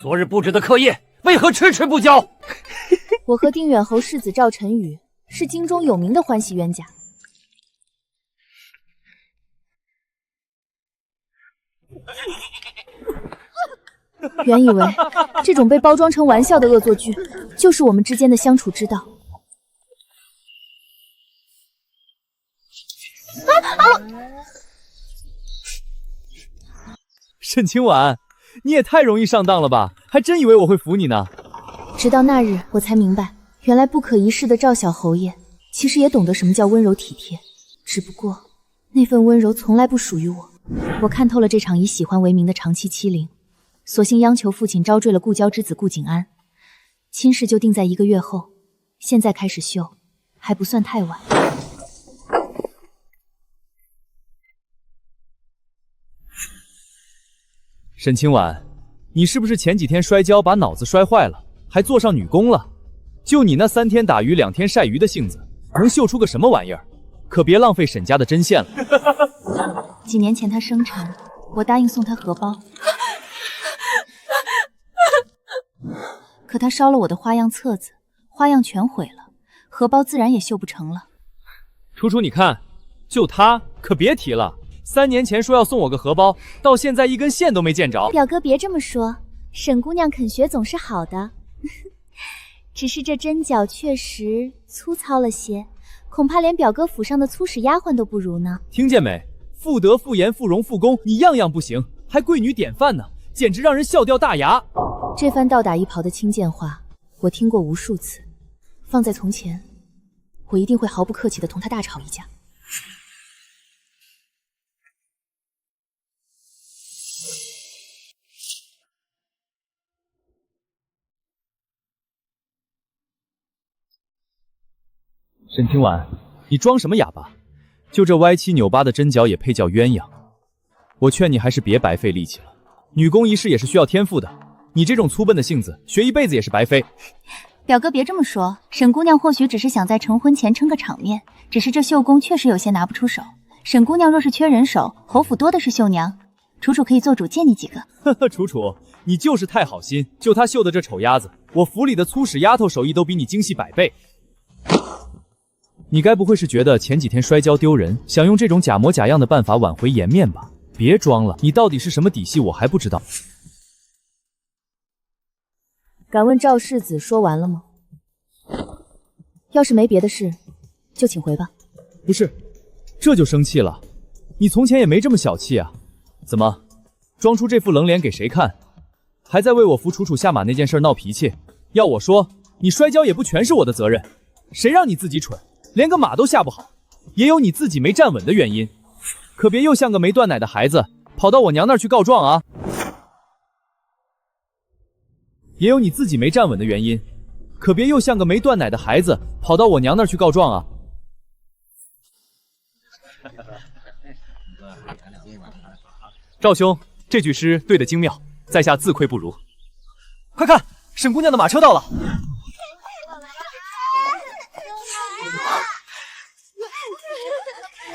昨日布置的课业为何迟迟不交？我和定远侯世子赵晨宇是京中有名的欢喜冤家。原以为这种被包装成玩笑的恶作剧，就是我们之间的相处之道。沈清婉，你也太容易上当了吧？还真以为我会服你呢。直到那日，我才明白，原来不可一世的赵小侯爷其实也懂得什么叫温柔体贴，只不过那份温柔从来不属于我。我看透了这场以喜欢为名的长期欺凌，索性央求父亲招赘了故交之子顾景安，亲事就定在1个月后。现在开始秀，还不算太晚。沈清婉，你是不是前几天摔跤把脑子摔坏了，还坐上女工了？就你那3天打鱼2天晒鱼的性子，能秀出个什么玩意儿？可别浪费沈家的针线了。几年前他生产，我答应送他荷包，可他烧了我的花样册子，花样全毁了，荷包自然也绣不成了。楚楚，你看，就他可别提了。3年前说要送我个荷包，到现在一根线都没见着。表哥别这么说，沈姑娘肯学总是好的，只是这针脚确实粗糙了些，恐怕连表哥府上的粗使丫鬟都不如呢。听见没？妇德、妇言、妇容、妇功，你样样不行，还贵女典范呢，简直让人笑掉大牙。这番倒打一耙的轻贱话，我听过无数次。放在从前，我一定会毫不客气地同他大吵一架。沈清婉，你装什么哑巴？就这歪七扭八的针脚也配叫鸳鸯？我劝你还是别白费力气了。女工一世也是需要天赋的，你这种粗笨的性子，学一辈子也是白费。表哥别这么说，沈姑娘或许只是想在成婚前撑个场面，只是这绣工确实有些拿不出手。沈姑娘若是缺人手，侯府多的是绣娘，楚楚可以做主借你几个。呵呵，楚楚，你就是太好心，就她绣的这丑鸭子，我府里的粗使丫头手艺都比你精细100倍。你该不会是觉得前几天摔跤丢人，想用这种假模假样的办法挽回颜面吧？别装了，你到底是什么底细我还不知道。敢问赵世子说完了吗？要是没别的事，就请回吧。不是，这就生气了？你从前也没这么小气啊？怎么，装出这副冷脸给谁看？还在为我扶楚楚下马那件事闹脾气？要我说，你摔跤也不全是我的责任，谁让你自己蠢？连个马都下不好，也有你自己没站稳的原因，可别又像个没断奶的孩子跑到我娘那儿去告状啊！也有你自己没站稳的原因，可别又像个没断奶的孩子跑到我娘那儿去告状啊！赵兄，这句诗对得精妙，在下自愧不如。快看，沈姑娘的马车到了！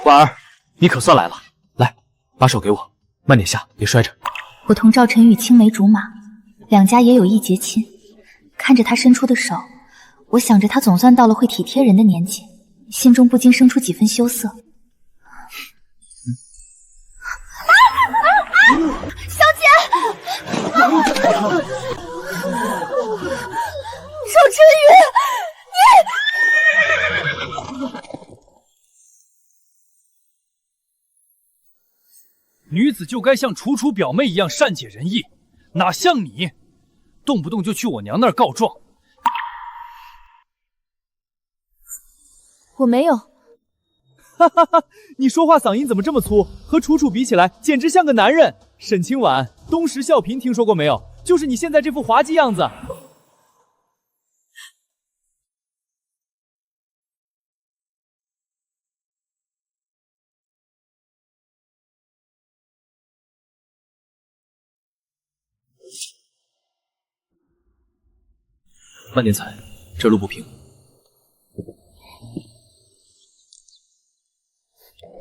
婉儿，你可算来了，来，把手给我，慢点下，别摔着。我同赵晨宇青梅竹马，两家也有一结亲。看着他伸出的手，我想着他总算到了会体贴人的年纪，心中不禁生出几分羞涩。小姐，赵晨宇，女子就该像楚楚表妹一样善解人意，哪像你，动不动就去我娘那儿告状。我没有。哈哈哈，你说话嗓音怎么这么粗？和楚楚比起来，简直像个男人。沈清婉，东石孝嫔听说过没有？就是你现在这副滑稽样子。慢点踩，这路不平。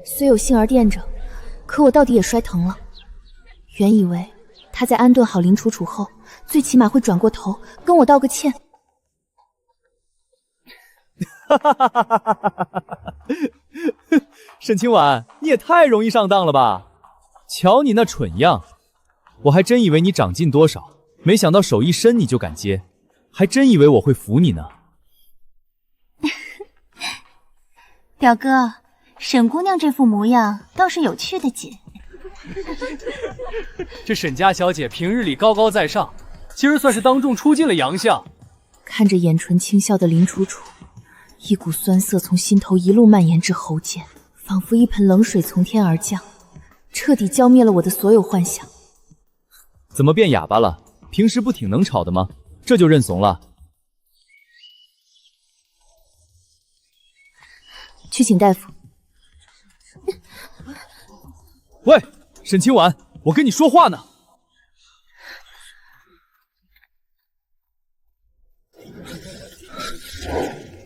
虽有幸而垫着，可我到底也摔疼了。原以为他在安顿好林楚楚后，最起码会转过头跟我道个歉。沈清婉，你也太容易上当了吧！瞧你那蠢样，我还真以为你长进多少，没想到手一伸你就敢接，还真以为我会服你呢。表哥，沈姑娘这副模样倒是有趣的紧。这沈家小姐平日里高高在上，今儿算是当众出尽了洋相。看着眼唇轻笑的林楚楚，一股酸涩从心头一路蔓延至喉间，仿佛一盆冷水从天而降，彻底浇灭了我的所有幻想。怎么变哑巴了？平时不挺能吵的吗？这就认怂了？去请大夫。喂，沈清婉，我跟你说话呢。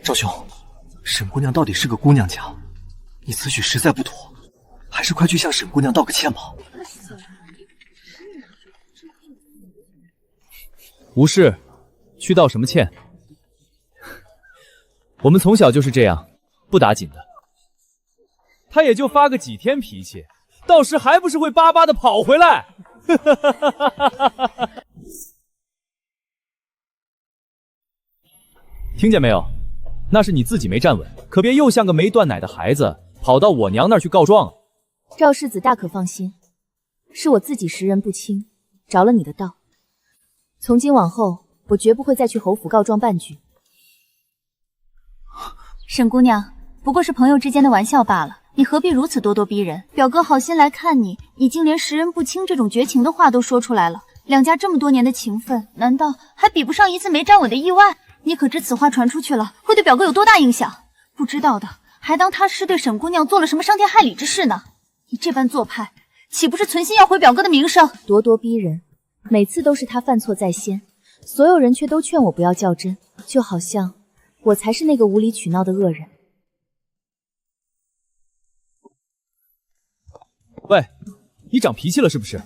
赵兄，沈姑娘到底是个姑娘家，你此举实在不妥，还是快去向沈姑娘道个歉吧。无事，去道什么歉？我们从小就是这样，不打紧的。他也就发个几天脾气，到时还不是会巴巴的跑回来？听见没有？那是你自己没站稳，可别又像个没断奶的孩子，跑到我娘那儿去告状。赵世子大可放心，是我自己识人不清，着了你的道。从今往后，我绝不会再去侯府告状半句。沈姑娘，不过是朋友之间的玩笑罢了，你何必如此咄咄逼人？表哥好心来看你，已经连识人不清这种绝情的话都说出来了。两家这么多年的情分，难道还比不上一次没站稳的意外？你可知此话传出去了，会对表哥有多大影响？不知道的，还当他是对沈姑娘做了什么伤天害理之事呢？你这般做派，岂不是存心要毁表哥的名声？咄咄逼人，每次都是他犯错在先，所有人却都劝我不要较真，就好像我才是那个无理取闹的恶人。喂，你长脾气了是不是？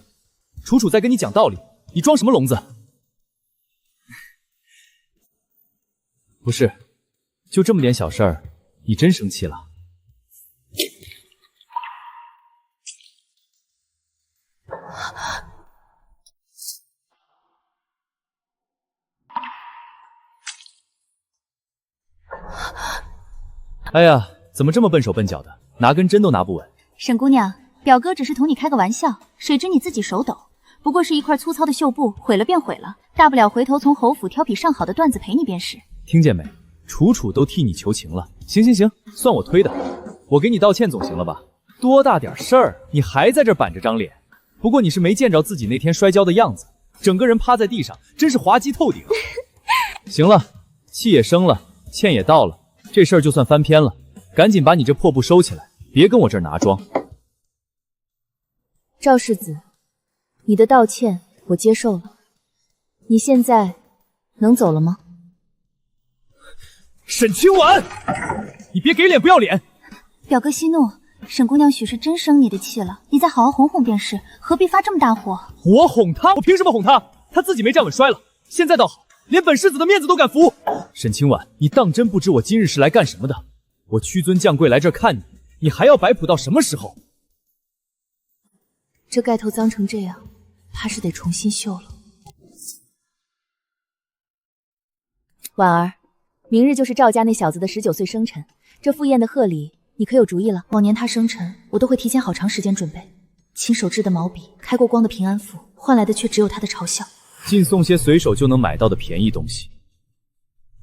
楚楚在跟你讲道理，你装什么聋子？不是，就这么点小事儿，你真生气了？哎呀，怎么这么笨手笨脚的，拿根针都拿不稳。沈姑娘，表哥只是同你开个玩笑，谁知你自己手抖，不过是一块粗糙的绣布，毁了便毁了，大不了回头从侯府挑匹上好的缎子赔你便是。听见没？楚楚都替你求情了。行行行，算我推的，我给你道歉总行了吧？多大点事儿，你还在这板着张脸。不过你是没见着自己那天摔跤的样子，整个人趴在地上，真是滑稽透顶。行了，气也生了，歉也道了，这事儿就算翻篇了。赶紧把你这破布收起来，别跟我这儿拿装。赵世子，你的道歉我接受了，你现在能走了吗？沈清婉，你别给脸不要脸！表哥息怒，沈姑娘许是真生你的气了，你再好好哄哄便是，何必发这么大火？我哄她？我凭什么哄她？她自己没站稳摔了，现在倒好，连本世子的面子都敢拂。沈清婉，你当真不知我今日是来干什么的？我屈尊降贵来这儿看你，你还要摆谱到什么时候？这盖头脏成这样，怕是得重新绣了。婉儿，明日就是赵家那小子的19岁生辰，这赴宴的贺礼你可有主意了？往年他生辰，我都会提前好长时间准备，亲手制的毛笔，开过光的平安符，换来的却只有他的嘲笑。尽送些随手就能买到的便宜东西，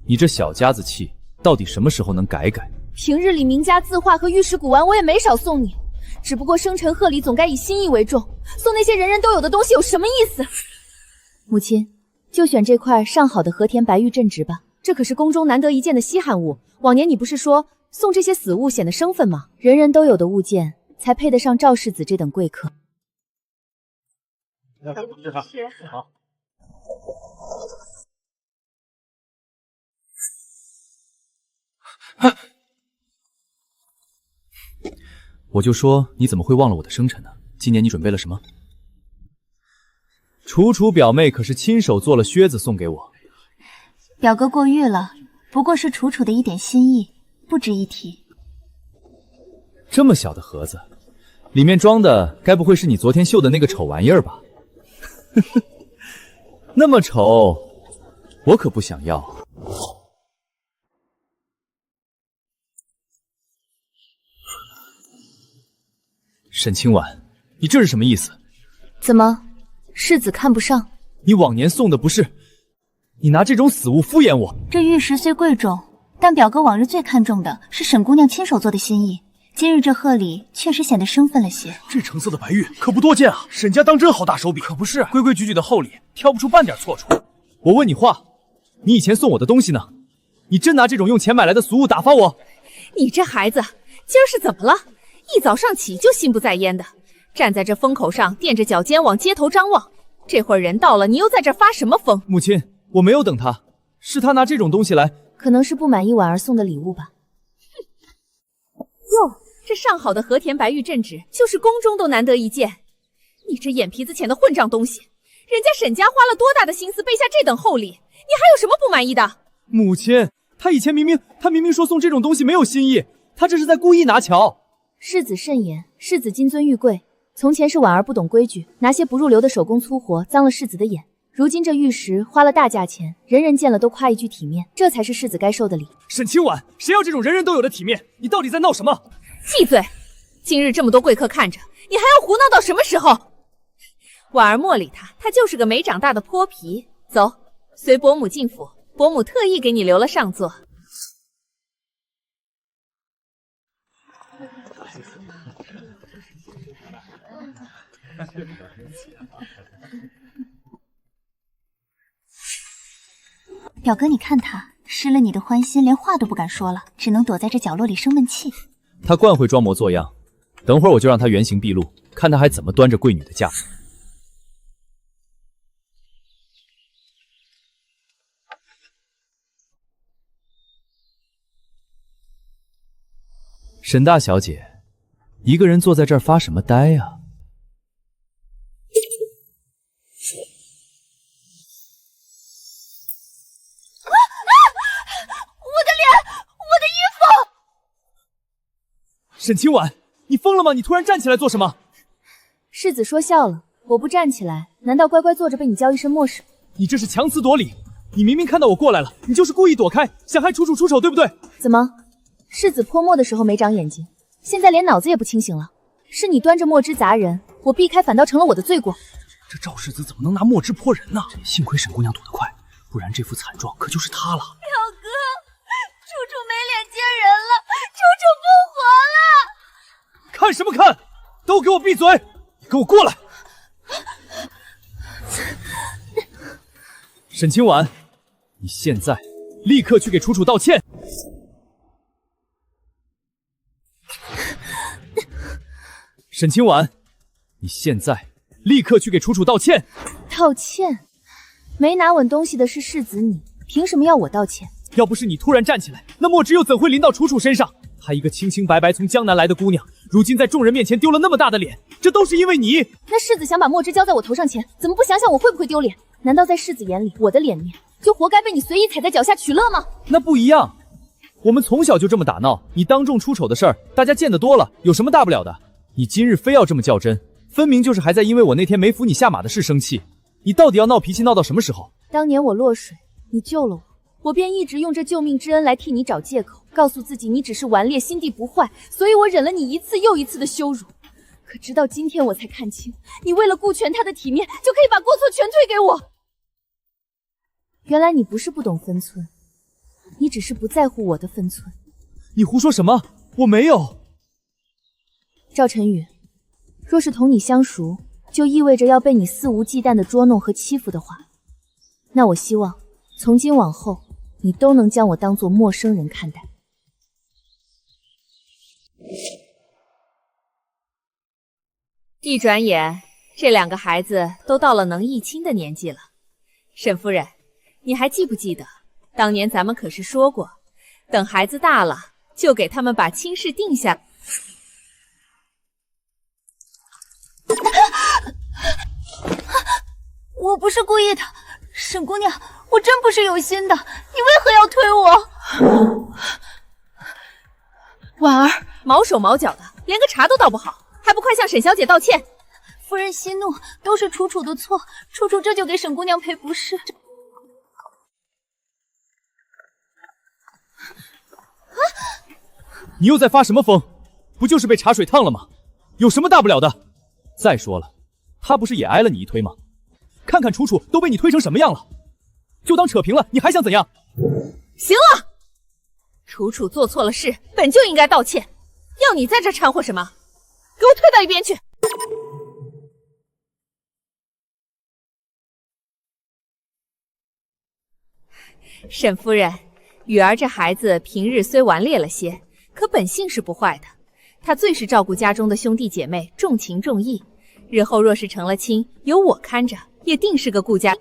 你这小家子气，到底什么时候能改改？平日里名家字画和玉石古玩我也没少送你，只不过生辰贺礼总该以心意为重，送那些人人都有的东西有什么意思？母亲，就选这块上好的和田白玉镇直吧，这可是宫中难得一见的稀罕物。往年你不是说送这些死物显得生分吗？人人都有的物件，才配得上赵世子这等贵客。好。我就说你怎么会忘了我的生辰呢？今年你准备了什么？楚楚表妹可是亲手做了靴子送给我。表哥过誉了，不过是楚楚的一点心意，不值一提。这么小的盒子，里面装的该不会是你昨天绣的那个丑玩意儿吧？那么丑，我可不想要。沈清婉，你这是什么意思？怎么，世子看不上？你往年送的不是？你拿这种死物敷衍我？这玉石虽贵重，但表哥往日最看重的是沈姑娘亲手做的心意。今日这贺礼确实显得生分了些。这成色的白玉可不多见啊，沈家当真好大手笔。可不是，规规矩矩的厚礼，挑不出半点错处。我问你话，你以前送我的东西呢？你真拿这种用钱买来的俗物打发我？你这孩子今儿是怎么了？一早上起就心不在焉的，站在这风口上垫着脚尖往街头张望。这会儿人到了，你又在这发什么疯？母亲，我没有等他，是他拿这种东西来。可能是不满意婉儿送的礼物吧。哟，这上好的和田白玉镇纸，就是宫中都难得一见。你这眼皮子浅的混账东西，人家沈家花了多大的心思备下这等厚礼，你还有什么不满意的？母亲，他以前明明说送这种东西没有心意，他这是在故意拿巧。世子慎言，世子金尊玉贵。从前是婉儿不懂规矩，拿些不入流的手工粗活脏了世子的眼。如今这玉石花了大价钱，人人见了都夸一句体面，这才是世子该受的礼。沈清婉，谁要这种人人都有的体面？你到底在闹什么？闭嘴！今日这么多贵客看着，你还要胡闹到什么时候？婉儿莫理他，他就是个没长大的泼皮。走，随伯母进府，伯母特意给你留了上座。表哥，你看他失了你的欢心，连话都不敢说了，只能躲在这角落里生闷气。他惯会装模作样，等会儿我就让他原形毕露，看他还怎么端着贵女的架。沈大小姐，一个人坐在这儿发什么呆啊？沈清婉，你疯了吗？你突然站起来做什么？世子说笑了，我不站起来，难道乖乖坐着被你浇一身墨水？你这是强词夺理！你明明看到我过来了，你就是故意躲开，想害楚楚出手，对不对？怎么，世子泼墨的时候没长眼睛，现在连脑子也不清醒了？是你端着墨汁砸人，我避开反倒成了我的罪过。这赵世子怎么能拿墨汁泼人呢？幸亏沈姑娘躲得快，不然这副惨状可就是他了。表哥，楚楚没脸见人了，楚楚不活了！看什么看？都给我闭嘴！你给我过来！沈清婉，你现在立刻去给楚楚道歉！沈清婉，你现在立刻去给楚楚道歉！道歉？没拿稳东西的是世子你，凭什么要我道歉？要不是你突然站起来，那墨汁又怎会淋到楚楚身上？她一个清清白白从江南来的姑娘，如今在众人面前丢了那么大的脸，这都是因为你。那世子想把墨汁浇在我头上前，怎么不想想我会不会丢脸？难道在世子眼里，我的脸面就活该被你随意踩在脚下取乐吗？那不一样，我们从小就这么打闹，你当众出丑的事儿，大家见得多了，有什么大不了的？你今日非要这么较真，分明就是还在因为我那天没扶你下马的事生气。你到底要闹脾气闹到什么时候？当年我落水，你救了我，我便一直用这救命之恩来替你找借口，告诉自己你只是顽劣，心地不坏，所以我忍了你一次又一次的羞辱。可直到今天我才看清，你为了顾全他的体面，就可以把过错全推给我。原来你不是不懂分寸，你只是不在乎我的分寸。你胡说什么？我没有。赵晨宇，若是同你相熟，就意味着要被你肆无忌惮的捉弄和欺负的话，那我希望从今往后，你都能将我当作陌生人看待。一转眼，这两个孩子都到了能议亲的年纪了。沈夫人，你还记不记得，当年咱们可是说过，等孩子大了，就给他们把亲事定下。我不是故意的，沈姑娘，我真不是有心的，你为何要推我？婉儿，毛手毛脚的，连个茶都倒不好，还不快向沈小姐道歉！夫人息怒，都是楚楚的错，楚楚这就给沈姑娘赔不是。你又在发什么疯？不就是被茶水烫了吗？有什么大不了的？再说了，他不是也挨了你一推吗？看看楚楚都被你推成什么样了，就当扯平了，你还想怎样？行了，楚楚做错了事，本就应该道歉，要你在这掺和什么？给我退到一边去！沈夫人，雨儿这孩子平日虽顽劣了些，可本性是不坏的。她最是照顾家中的兄弟姐妹，重情重义。日后若是成了亲，有我看着，也定是个顾家。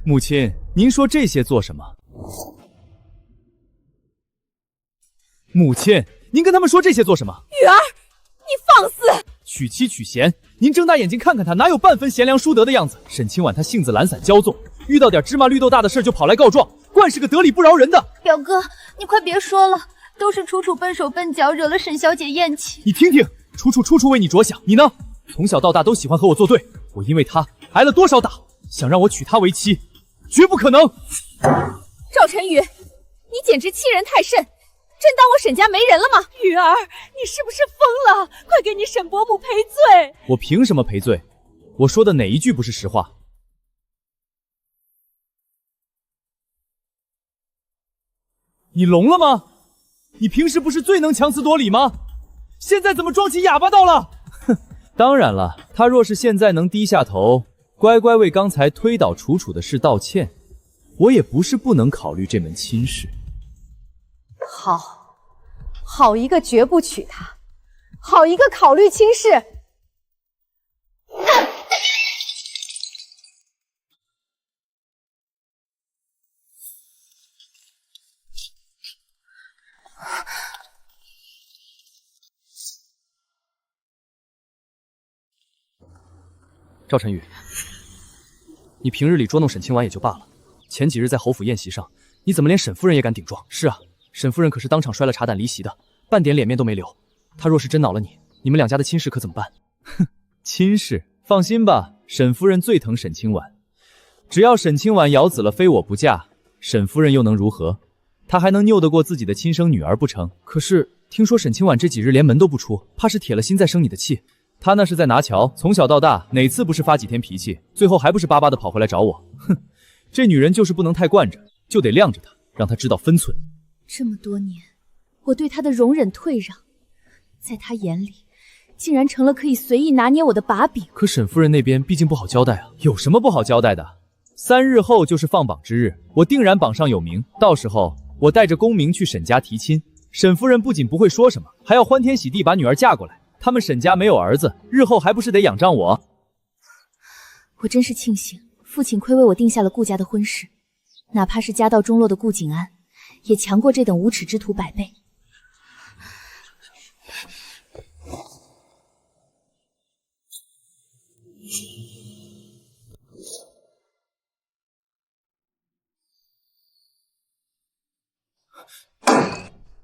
母亲，您说这些做什么？母亲，您跟他们说这些做什么？雨儿，你放肆！娶妻娶贤，您睁大眼睛看看他，哪有半分贤良淑德的样子？沈清婉她性子懒散骄纵，遇到点芝麻绿豆大的事就跑来告状，惯是个得理不饶人的。表哥，你快别说了，都是楚楚笨手笨脚，惹了沈小姐厌弃。你听听，楚楚为你着想，你呢？从小到大都喜欢和我作对，我因为他挨了多少打，想让我娶她为妻，绝不可能。赵晨宇，你简直欺人太甚，真当我沈家没人了吗？雨儿，你是不是疯了？快给你沈伯母赔罪！我凭什么赔罪？我说的哪一句不是实话？你聋了吗？你平时不是最能强词夺理吗？现在怎么装起哑巴道了？哼，当然了，他若是现在能低下头，乖乖为刚才推倒楚楚的事道歉，我也不是不能考虑这门亲事。好一个绝不娶她，好一个考虑亲事。赵晨宇，你平日里捉弄沈清婉也就罢了，前几日在侯府宴席上，你怎么连沈夫人也敢顶撞？是啊，沈夫人可是当场摔了茶胆离席的，半点脸面都没留。她若是真恼了你，你们两家的亲事可怎么办？哼，亲事，放心吧，沈夫人最疼沈清婉，只要沈清婉咬死了非我不嫁，沈夫人又能如何？她还能拗得过自己的亲生女儿不成？可是听说沈清婉这几日连门都不出，怕是铁了心在生你的气。他那是在拿桥，从小到大哪次不是发几天脾气，最后还不是巴巴的跑回来找我？哼，这女人就是不能太惯着，就得晾着她，让她知道分寸。这么多年，我对他的容忍退让，在他眼里，竟然成了可以随意拿捏我的把柄。可沈夫人那边毕竟不好交代啊，有什么不好交代的？3日后就是放榜之日，我定然榜上有名，到时候我带着功名去沈家提亲，沈夫人不仅不会说什么，还要欢天喜地把女儿嫁过来。他们沈家没有儿子，日后还不是得仰仗我？我真是庆幸父亲亏为我定下了顾家的婚事，哪怕是家道中落的顾景安，也强过这等无耻之徒100倍。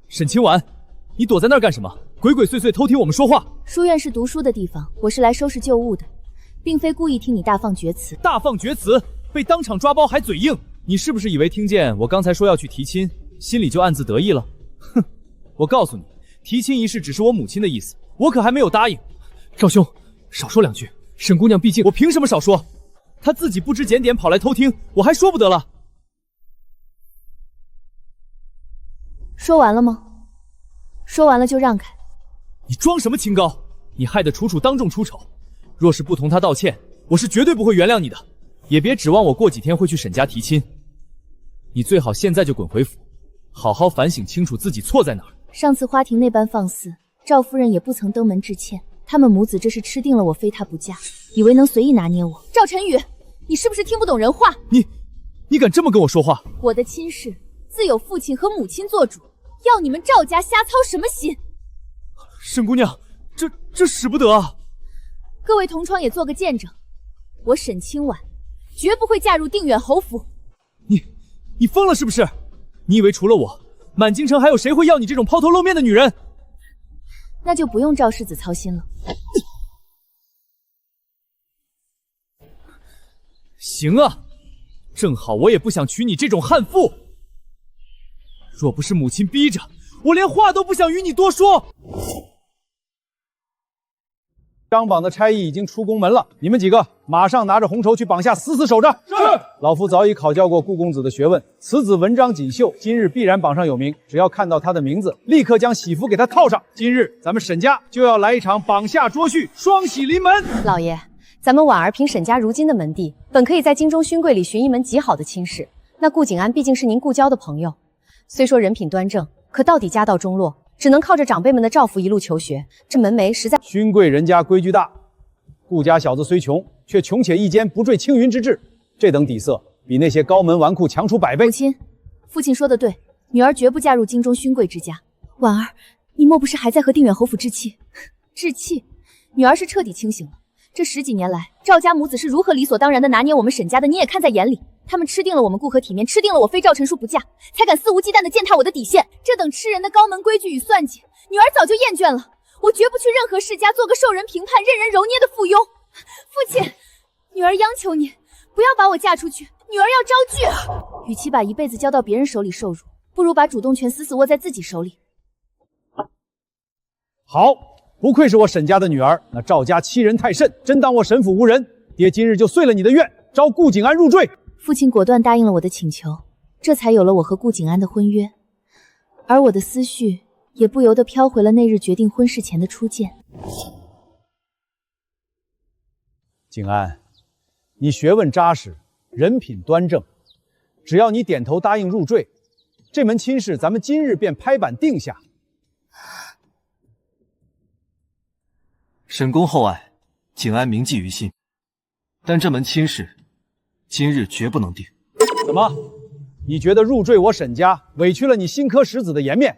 沈清婉，你躲在那儿干什么？鬼鬼祟祟偷听我们说话。书院是读书的地方，我是来收拾旧物的，并非故意听你大放厥词。大放厥词，被当场抓包还嘴硬，你是不是以为听见我刚才说要去提亲，心里就暗自得意了？哼，我告诉你，提亲一事只是我母亲的意思，我可还没有答应。赵兄，少说2句，沈姑娘毕竟……我凭什么少说？她自己不知检点跑来偷听，我还说不得了？说完了吗？说完了就让开。你装什么清高？你害得楚楚当众出丑，若是不同她道歉，我是绝对不会原谅你的。也别指望我过几天会去沈家提亲，你最好现在就滚回府，好好反省清楚自己错在哪儿。上次花亭那般放肆，赵夫人也不曾登门致歉，他们母子这是吃定了我非她不嫁，以为能随意拿捏我。赵晨宇，你是不是听不懂人话？你敢这么跟我说话？我的亲事自有父亲和母亲做主，要你们赵家瞎操什么心？沈姑娘，这使不得啊！各位同窗也做个见证，我沈清婉绝不会嫁入定远侯府。你疯了是不是？你以为除了我，满京城还有谁会要你这种抛头露面的女人？那就不用赵世子操心了。行啊，正好我也不想娶你这种悍妇。若不是母亲逼着，我连话都不想与你多说。张榜的差役已经出宫门了，你们几个马上拿着红绸去绑下，死死守着。是。老夫早已考教过顾公子的学问，此子文章锦绣，今日必然榜上有名。只要看到他的名字，立刻将喜服给他套上。今日咱们沈家就要来一场绑下捉婿，双喜临门。老爷，咱们婉儿凭沈家如今的门第，本可以在京中勋贵里寻一门极好的亲事。那顾景安毕竟是您故交的朋友，虽说人品端正，可到底家道中落。只能靠着长辈们的照拂一路求学，这门楣实在……勋贵人家规矩大，顾家小子虽穷，却穷且益坚，不坠青云之志。这等底色，比那些高门纨绔强出100倍。母亲，父亲说的对，女儿绝不嫁入京中勋贵之家。婉儿，你莫不是还在和定远侯府置气？置气？女儿是彻底清醒了。这10几年来，赵家母子是如何理所当然的拿捏我们沈家的，你也看在眼里。他们吃定了我们顾和体面，吃定了我非赵陈叔不嫁，才敢肆无忌惮地践踏我的底线。这等吃人的高门规矩与算计，女儿早就厌倦了。我绝不去任何世家做个受人评判、任人揉捏的附庸。父亲，女儿央求你不要把我嫁出去，女儿要招婿。与其把一辈子交到别人手里受辱，不如把主动权死死握在自己手里。好，不愧是我沈家的女儿，那赵家欺人太甚，真当我沈府无人。爹今日就遂了你的愿，招顾景安入赘。父亲果断答应了我的请求，这才有了我和顾景安的婚约，而我的思绪也不由得飘回了那日决定婚事前的初见。景安，你学问扎实，人品端正，只要你点头答应入赘，这门亲事咱们今日便拍板定下。沈公厚爱，景安铭记于心，但这门亲事今日绝不能定。怎么？你觉得入赘我沈家委屈了你新科十子的颜面，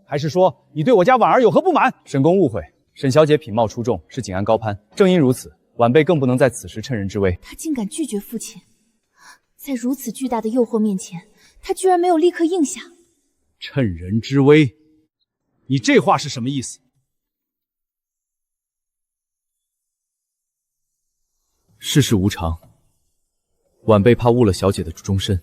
还是说你对我家婉儿有何不满？沈公误会，沈小姐品貌出众，是景安高攀，正因如此，晚辈更不能在此时趁人之危。他竟敢拒绝父亲，在如此巨大的诱惑面前，他居然没有立刻应下。趁人之危，你这话是什么意思？世事无常，晚辈怕误了小姐的终身。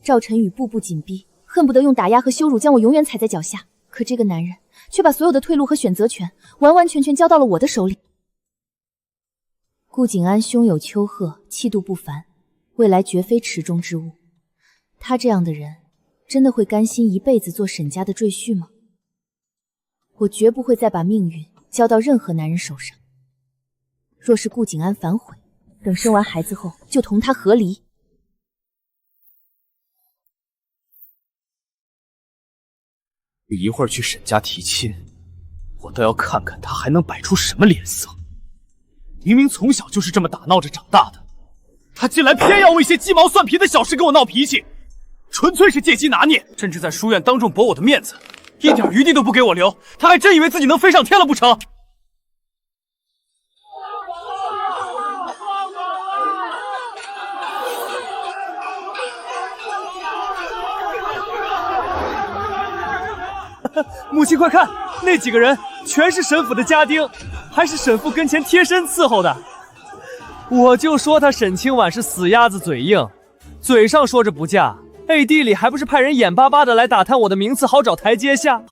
赵晨宇步步紧逼，恨不得用打压和羞辱将我永远踩在脚下。可这个男人却把所有的退路和选择权完完全全交到了我的手里。顾景安胸有丘壑，气度不凡，未来绝非池中之物。他这样的人，真的会甘心一辈子做沈家的赘婿吗？我绝不会再把命运交到任何男人手上。若是顾景安反悔，等生完孩子后就同他和离。一会儿去沈家提亲，我倒要看看他还能摆出什么脸色。明明从小就是这么打闹着长大的，他竟然偏要为些鸡毛蒜皮的小事跟我闹脾气，纯粹是借机拿捏，甚至在书院当众驳我的面子，一点余地都不给我留。他还真以为自己能飞上天了不成？母亲快看，那几个人全是沈府的家丁，还是沈父跟前贴身伺候的。我就说他沈清婉是死鸭子嘴硬，嘴上说着不嫁，背地里还不是派人眼巴巴的来打探我的名次，好找台阶下。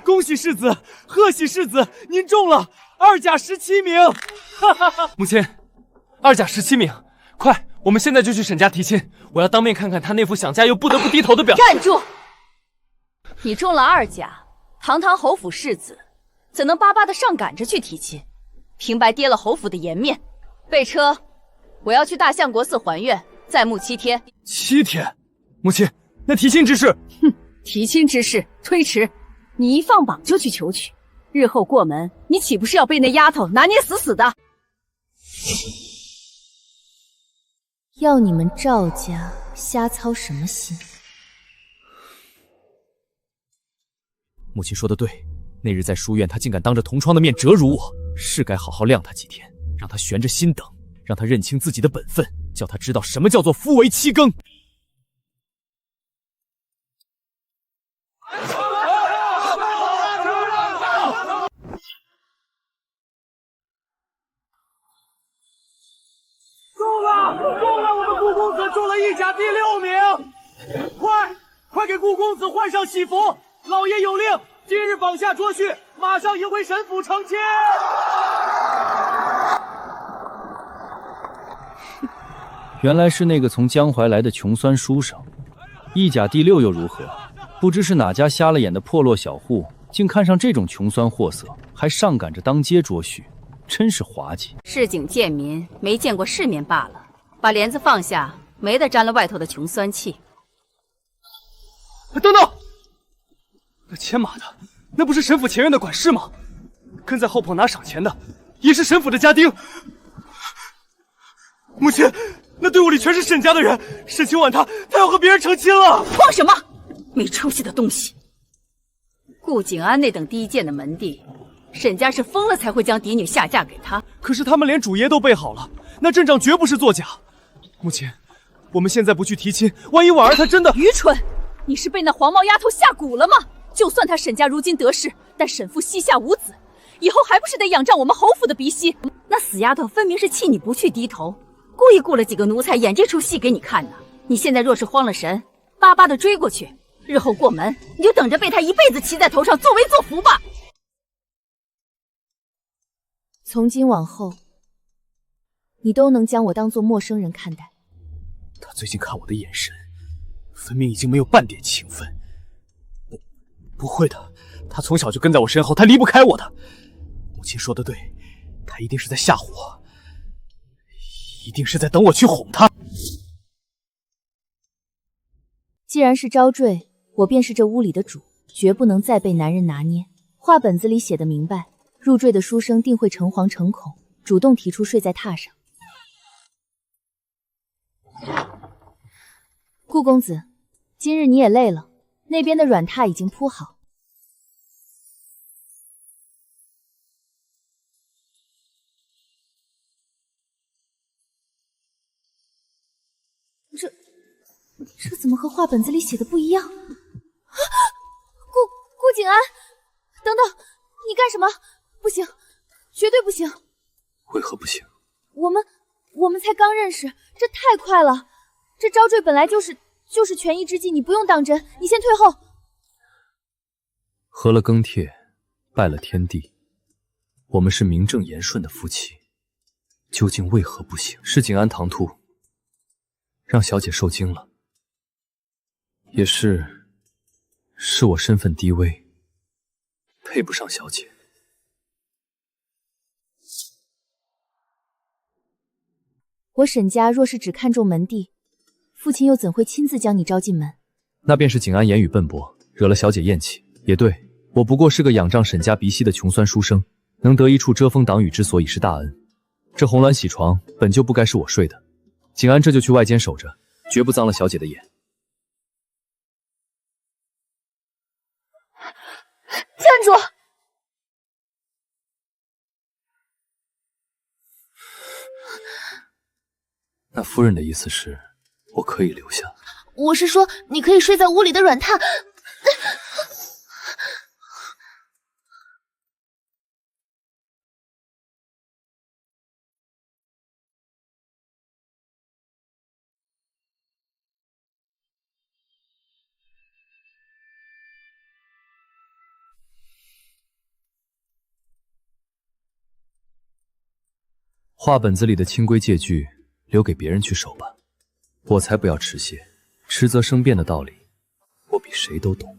恭喜世子，贺喜世子，您中了2甲17名。母亲，2甲17名，快，我们现在就去沈家提亲，我要当面看看他那副想嫁又不得不低头的表现。站住！你中了2甲，堂堂侯府世子，怎能巴巴的上赶着去提亲？平白跌了侯府的颜面。备车，我要去大相国寺还愿，再沐7天。7天？母亲，那提亲之事？哼，提亲之事推迟，你一放榜就去求娶，日后过门，你岂不是要被那丫头拿捏死死的？要你们赵家瞎操什么心？母亲说的对，那日在书院，他竟敢当着同窗的面折辱我，是该好好晾他几天，让他悬着心等，让他认清自己的本分，叫他知道什么叫做夫为妻耕。中了！我们顾公子中了意甲第6名！快给顾公子换上喜服！老爷有令，今日绑下捉婿，马上迎回神府成亲。原来是那个从江淮来的穷酸书生，意甲第6又如何？不知是哪家瞎了眼的破落小户，竟看上这种穷酸货色，还上赶着当街捉婿，真是滑稽。市井贱民没见过世面罢了，把帘子放下，没得沾了外头的穷酸气。等等，那牵马的，那不是神府前院的管事吗？跟在后棚拿赏钱的，也是神府的家丁。母亲，那队伍里全是沈家的人，沈清婉她要和别人成亲了。慌什么？没出息的东西！顾景安那等低贱的门第，沈家是疯了才会将嫡女下嫁给他。可是他们连主爷都备好了，那阵仗绝不是作假。母亲，我们现在不去提亲，万一婉儿她真的……愚蠢！你是被那黄毛丫头下蛊了吗？就算她沈家如今得势，但沈父膝下无子，以后还不是得仰仗我们侯府的鼻息？那死丫头分明是气你不去低头，故意雇了几个奴才演这出戏给你看呢。你现在若是慌了神，巴巴的追过去，日后过门你就等着被她一辈子骑在头上作威作福吧。从今往后，你都能将我当作陌生人看待。他最近看我的眼神，分明已经没有半点情分。不会的，他从小就跟在我身后，他离不开我的。母亲说的对，他一定是在吓唬我，一定是在等我去哄他。既然是招赘，我便是这屋里的主，绝不能再被男人拿捏。话本子里写的明白，入赘的书生定会诚惶诚恐，主动提出睡在榻上。顾公子，今日你也累了，那边的软榻已经铺好。这怎么和话本子里写的不一样？顾景安，等等，你干什么？不行，绝对不行！为何不行？我们才刚认识，这太快了。这招赘本来就是权宜之计，你不用当真，你先退后。合了庚帖，拜了天地，我们是名正言顺的夫妻，究竟为何不行？是景安唐突，让小姐受惊了，也是我身份低微，配不上小姐。我沈家若是只看重门第，父亲又怎会亲自将你招进门？那便是景安言语笨薄，惹了小姐厌弃。也对，我不过是个仰仗沈家鼻息的穷酸书生，能得一处遮风挡雨之所以是大恩。这红鸾喜床本就不该是我睡的，景安这就去外间守着，绝不脏了小姐的眼。站住！那夫人的意思是，我可以留下？我是说，你可以睡在屋里的软榻。话本子里的清规戒矩留给别人去守吧，我才不要持械。迟则生变的道理，我比谁都懂。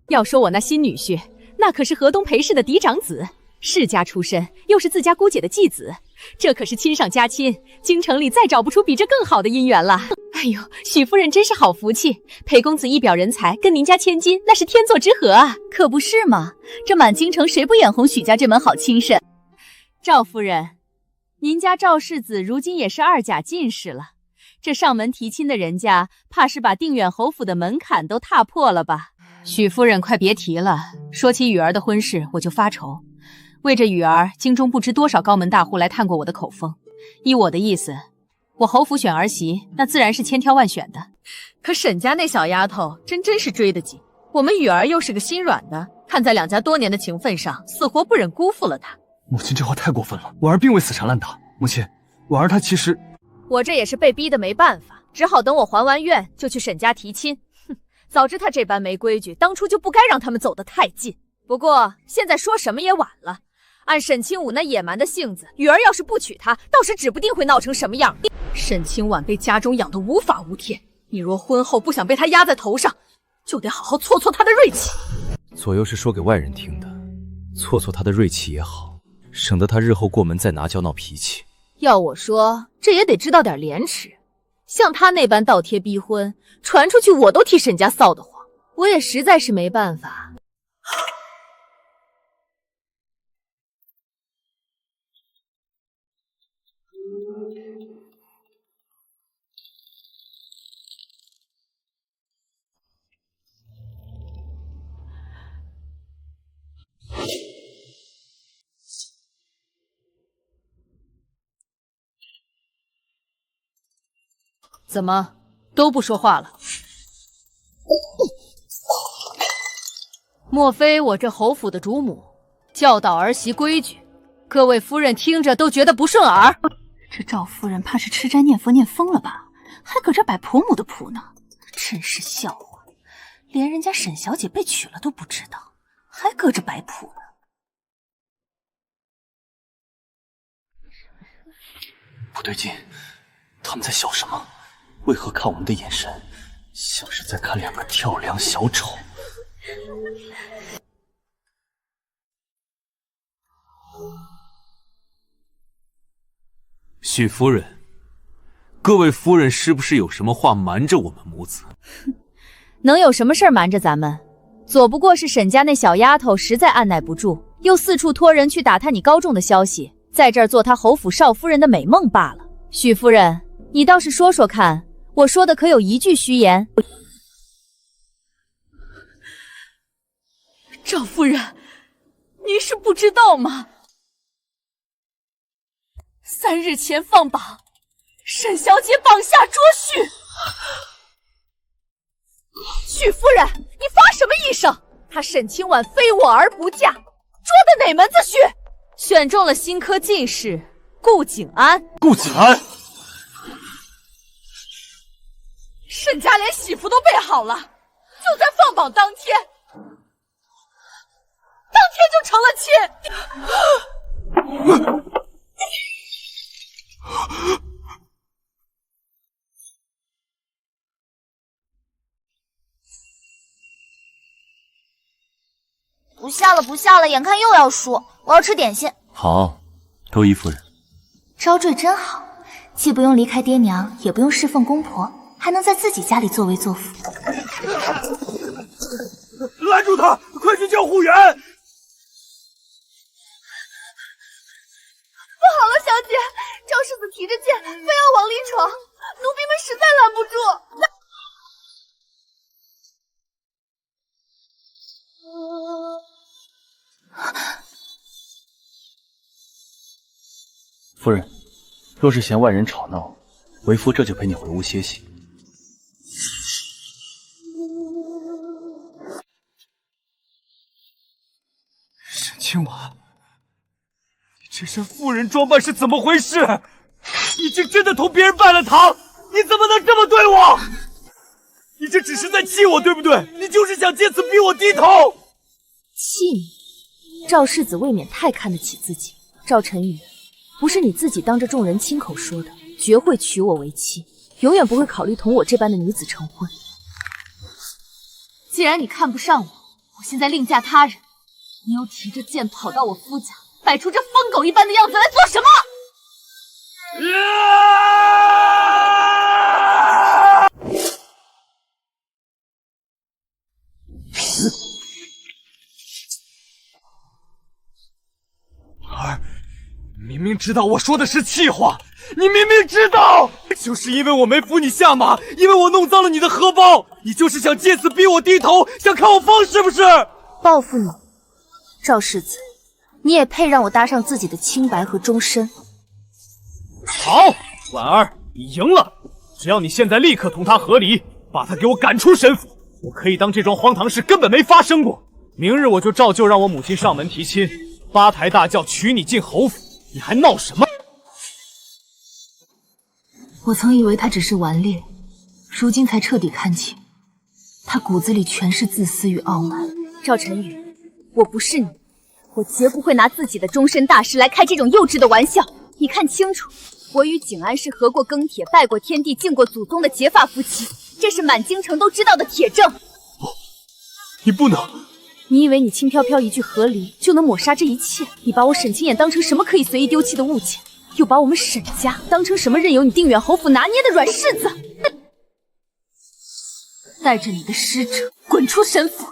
要说我那新女婿，那可是河东裴氏的嫡长子，世家出身，又是自家姑姐的继子，这可是亲上加亲，京城里再找不出比这更好的姻缘了。哎呦，许夫人真是好福气，裴公子一表人才，跟您家千金那是天作之合啊！可不是嘛，这满京城谁不眼红许家这门好亲事？赵夫人，您家赵世子如今也是2甲进士了，这上门提亲的人家，怕是把定远侯府的门槛都踏破了吧？许夫人，快别提了。说起雨儿的婚事，我就发愁。为这雨儿，京中不知多少高门大户来探过我的口风。依我的意思，我侯府选儿媳，那自然是千挑万选的。可沈家那小丫头，真是追得紧。我们雨儿又是个心软的，看在两家多年的情分上，死活不忍辜负了她。母亲这话太过分了，婉儿并未死缠烂打。母亲，婉儿她其实……我这也是被逼的没办法，只好等我还完愿就去沈家提亲。哼，早知他这般没规矩，当初就不该让他们走得太近。不过现在说什么也晚了。按沈清武那野蛮的性子，雨儿要是不娶他，到时指不定会闹成什么样。沈清婉被家中养得无法无天，你若婚后不想被他压在头上，就得好好挫挫他的锐气。左右是说给外人听的，挫挫他的锐气也好，省得他日后过门再拿教闹脾气。要我说，这也得知道点廉耻。像他那般倒贴逼婚，传出去我都替沈家臊得慌。我也实在是没办法。怎么都不说话了？莫非我这侯府的主母教导儿媳规矩，各位夫人听着都觉得不顺耳？这赵夫人怕是吃斋念佛念疯了吧？还搁这摆婆母的谱呢，真是笑话！连人家沈小姐被娶了都不知道，还搁这摆谱呢。不对劲，他们在笑什么？为何看我们的眼神像是在看两个跳梁小丑？许夫人，各位夫人是不是有什么话瞒着我们母子？能有什么事儿瞒着咱们？左不过是沈家那小丫头实在按耐不住，又四处托人去打探你高中的消息，在这儿做她侯府少夫人的美梦罢了。许夫人，你倒是说说看，我说的可有一句虚言？赵夫人，您是不知道吗？3日前放榜，沈小姐榜下捉婿。许夫人，你发什么医生？她沈清婉非我而不嫁，捉的哪门子婿？选中了新科进士顾景安。顾景安，沈家连喜服都备好了，就在放榜当天就成了亲。不下了，不下了，眼看又要输，我要吃点心。好，周姨夫人，招赘真好，既不用离开爹娘，也不用侍奉公婆，还能在自己家里作威作福。拦住他！快去叫护员！不好了，小姐，赵世子提着剑，非要往里闯，奴婢们实在拦不住。夫人，若是嫌外人吵闹，为夫这就陪你回屋歇息。沈清婉，你这身妇人装扮是怎么回事？你竟真的同别人拜了堂？你怎么能这么对我？你这只是在气我，对不对？你就是想借此逼我低头。气你？赵世子未免太看得起自己。赵晨宇，不是你自己当着众人亲口说的，绝会娶我为妻，永远不会考虑同我这般的女子成婚。既然你看不上我，我现在另嫁他人，你又提着剑跑到我夫家，摆出这疯狗一般的样子来做什么？儿，明明知道我说的是气话，你明明知道，就是因为我没扶你下马，因为我弄脏了你的荷包，你就是想借此逼我低头，想看我疯是不是？报复你，赵世子，你也配让我搭上自己的清白和终身？好，婉儿，你赢了。只要你现在立刻同他和离，把他给我赶出沈府，我可以当这桩荒唐事根本没发生过。明日我就照旧让我母亲上门提亲，八抬大轿娶你进侯府，你还闹什么？我曾以为他只是顽劣，如今才彻底看清，他骨子里全是自私与傲慢。赵晨宇，我不是你，我绝不会拿自己的终身大事来开这种幼稚的玩笑。你看清楚，我与景安是合过庚帖、拜过天地、敬过祖宗的结发夫妻，这是满京城都知道的铁证。你不能！你以为你轻飘飘一句和离就能抹杀这一切？你把我沈清衍当成什么可以随意丢弃的物件，又把我们沈家当成什么任由你定远侯府拿捏的软柿子？带着你的使者滚出沈府！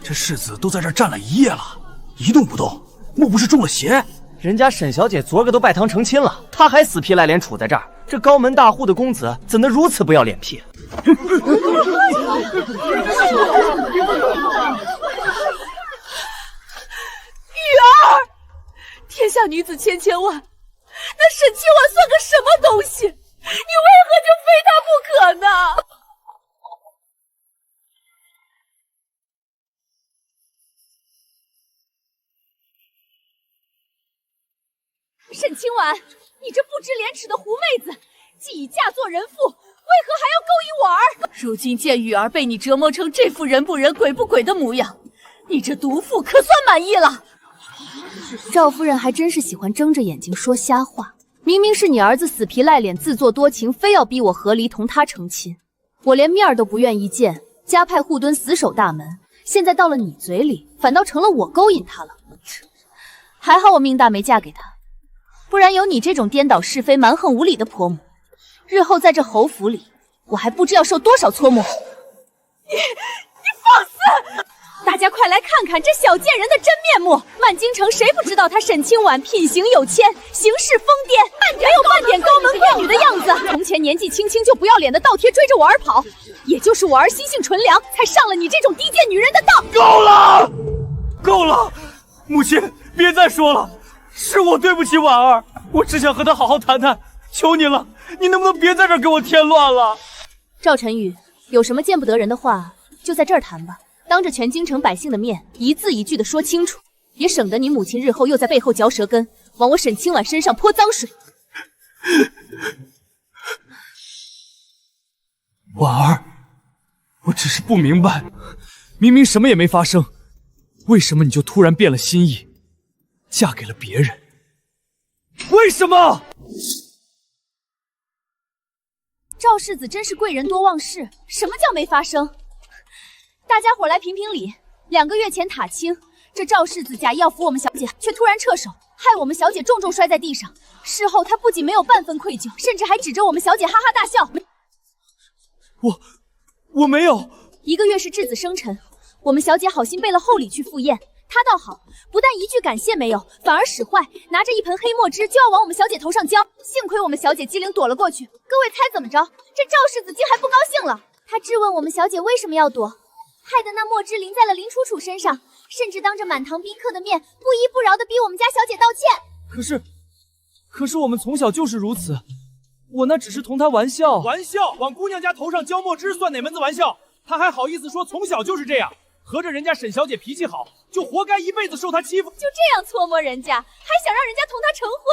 这世子都在这儿站了一夜了，一动不动，莫不是中了邪？人家沈小姐昨个都拜堂成亲了，她还死皮赖脸杵在这儿，这高门大户的公子怎能如此不要脸皮？玉儿，天下女子千千万，那沈清婉算个什么东西？你为何就非她不可呢？沈清婉，你这不知廉耻的狐妹子，既已嫁作人妇，为何还要勾引我儿？如今见雨儿被你折磨成这副人不人鬼不鬼的模样，你这毒妇可算满意了。赵夫人还真是喜欢睁着眼睛说瞎话。明明是你儿子死皮赖脸、自作多情，非要逼我和离同他成亲，我连面都不愿意见，家派护敦死守大门。现在到了你嘴里，反倒成了我勾引他了。还好我命大没嫁给他，不然有你这种颠倒是非、蛮横无理的婆母，日后在这侯府里，我还不知要受多少搓磨。你放肆！大家快来看看这小贱人的真面目！满京城谁不知道她沈清婉品行有谦，行事疯癫，没有半点高门贵女的样子。从前年纪轻轻就不要脸的倒贴追着我儿跑，也就是我儿心性纯良，才上了你这种低贱女人的当。够了，够了，母亲别再说了，是我对不起婉儿，我只想和她好好谈谈，求你了，你能不能别在这儿给我添乱了？赵晨宇，有什么见不得人的话，就在这儿谈吧。当着全京城百姓的面，一字一句的说清楚，也省得你母亲日后又在背后嚼舌根，往我沈清婉身上泼脏水。婉儿，我只是不明白，明明什么也没发生，为什么你就突然变了心意，嫁给了别人？为什么？赵世子真是贵人多忘事，什么叫没发生？大家伙来评评理，2个月前塔清，这赵世子假意要扶我们小姐，却突然撤手，害我们小姐重重摔在地上。事后他不仅没有半分愧疚，甚至还指着我们小姐哈哈大笑。我没有。1个月是质子生辰，我们小姐好心备了厚礼去赴宴，她倒好，不但一句感谢没有，反而使坏，拿着一盆黑墨汁就要往我们小姐头上浇。幸亏我们小姐机灵躲了过去。各位猜怎么着？这赵世子竟还不高兴了，他质问我们小姐为什么要躲，害得那墨汁淋在了林楚楚身上，甚至当着满堂宾客的面不依不饶的逼我们家小姐道歉。可是我们从小就是如此，我那只是同他玩笑。玩笑？往姑娘家头上浇墨汁算哪门子玩笑？他还好意思说从小就是这样？合着人家沈小姐脾气好，就活该一辈子受她欺负？就这样搓磨人家，还想让人家同他成婚，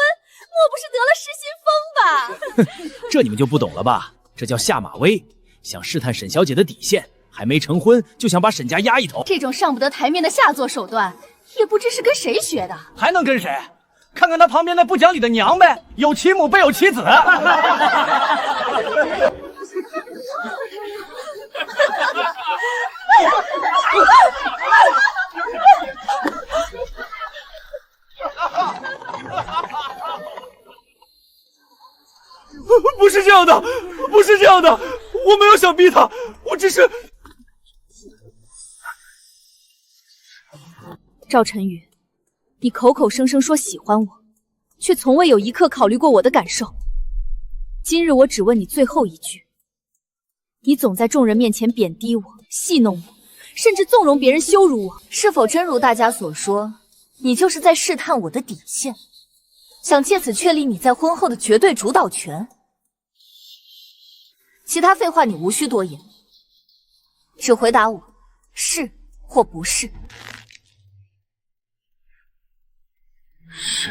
莫不是得了失心疯吧？这你们就不懂了吧？这叫下马威，想试探沈小姐的底线。还没成婚就想把沈家压一头，这种上不得台面的下作手段，也不知是跟谁学的。还能跟谁？看看他旁边那不讲理的娘呗，有其母必有其子。不是这样的，不是这样的，我没有想逼他，我只是……赵晨宇，你口口声声说喜欢我，却从未有一刻考虑过我的感受。今日我只问你最后一句：你总在众人面前贬低我、戏弄我，甚至纵容别人羞辱我，是否真如大家所说，你就是在试探我的底线，想借此确立你在婚后的绝对主导权？其他废话你无需多言，只回答我是或不是。是。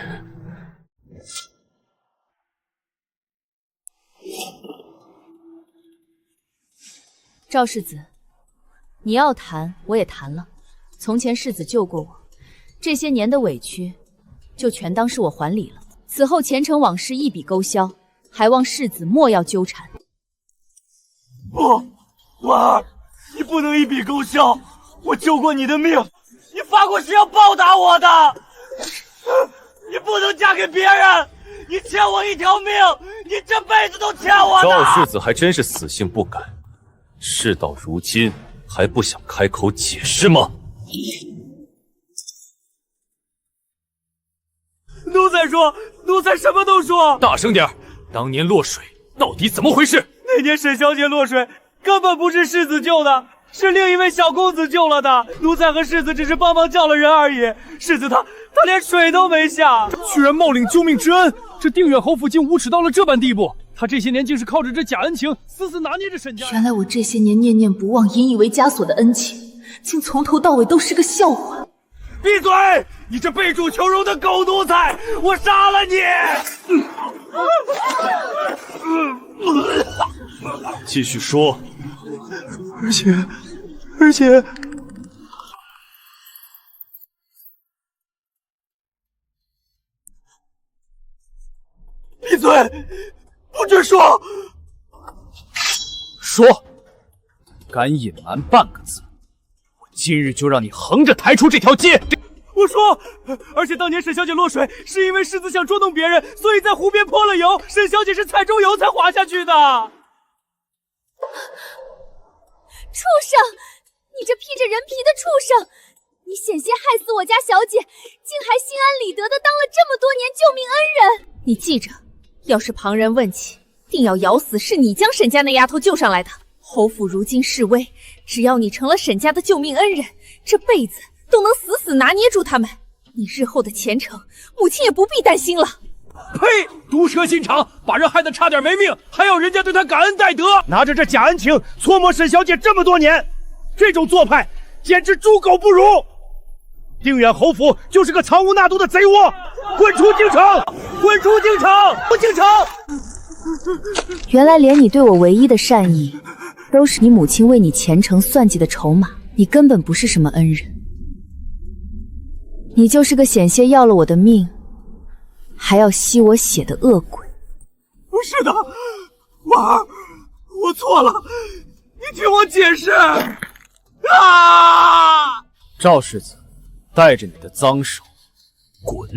赵世子，你要谈我也谈了。从前世子救过我，这些年的委屈就全当是我还礼了。此后前尘往事一笔勾销，还望世子莫要纠缠。不，婉儿，你不能一笔勾销。我救过你的命，你发过誓要报答我的。你不能嫁给别人，你欠我一条命，你这辈子都欠我的。赵世子还真是死性不改，事到如今还不想开口解释吗？奴才说，奴才什么都说。大声点，当年落水到底怎么回事？那年沈小姐落水，根本不是世子救的，是另一位小公子救了她。奴才和世子只是帮忙叫了人而已。世子他连水都没下，居然冒领救命之恩，这定远侯府竟无耻到了这般地步。他这些年竟是靠着这假恩情，死死拿捏着沈家。原来我这些年念念不忘、引以为枷锁的恩情，竟从头到尾都是个笑话。闭嘴！你这背主求荣的狗奴才，我杀了你！继续说。而且，闭嘴！不准说！说，敢隐瞒半个字，我今日就让你横着抬出这条街！我说，而且当年沈小姐落水，是因为世子想捉弄别人，所以在湖边泼了油，沈小姐是踩中油才滑下去的。畜生！你这披着人皮的畜生！你险些害死我家小姐，竟还心安理得的当了这么多年救命恩人！你记着，要是旁人问起，定要咬死是你将沈家那丫头救上来的。侯府如今势危，只要你成了沈家的救命恩人，这辈子都能死死拿捏住他们。你日后的前程，母亲也不必担心了。呸！毒蛇心肠，把人害得差点没命，还要人家对他感恩戴德，拿着这假恩情搓磨沈小姐这么多年，这种做派简直猪狗不如！定远侯府就是个藏污纳毒的贼窝，滚出京城！滚出京城！出京城！原来连你对我唯一的善意，都是你母亲为你前程算计的筹码。你根本不是什么恩人，你就是个险些要了我的命，还要吸我血的恶鬼。不是的，婉儿，我错了，你听我解释。啊！赵世子，带着你的脏手，滚！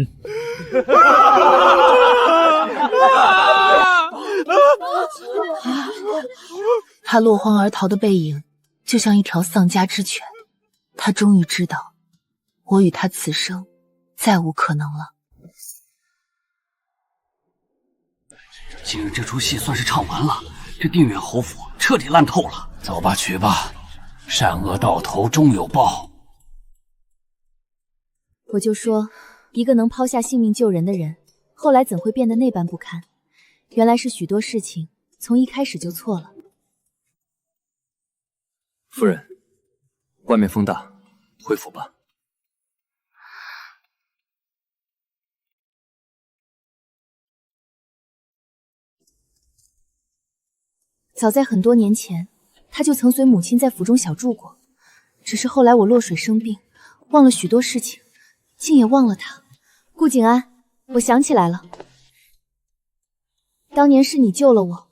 他落荒而逃的背影，就像一条丧家之犬。他终于知道，我与他此生再无可能了。今日这出戏算是唱完了，这定远侯府彻底烂透了。走吧，去吧，善恶到头终有报。我就说，一个能抛下性命救人的人，后来怎会变得那般不堪？原来是许多事情从一开始就错了。夫人，外面风大，回府吧。早在很多年前，他就曾随母亲在府中小住过，只是后来我落水生病，忘了许多事情，竟也忘了他。顾景安，我想起来了，当年是你救了我，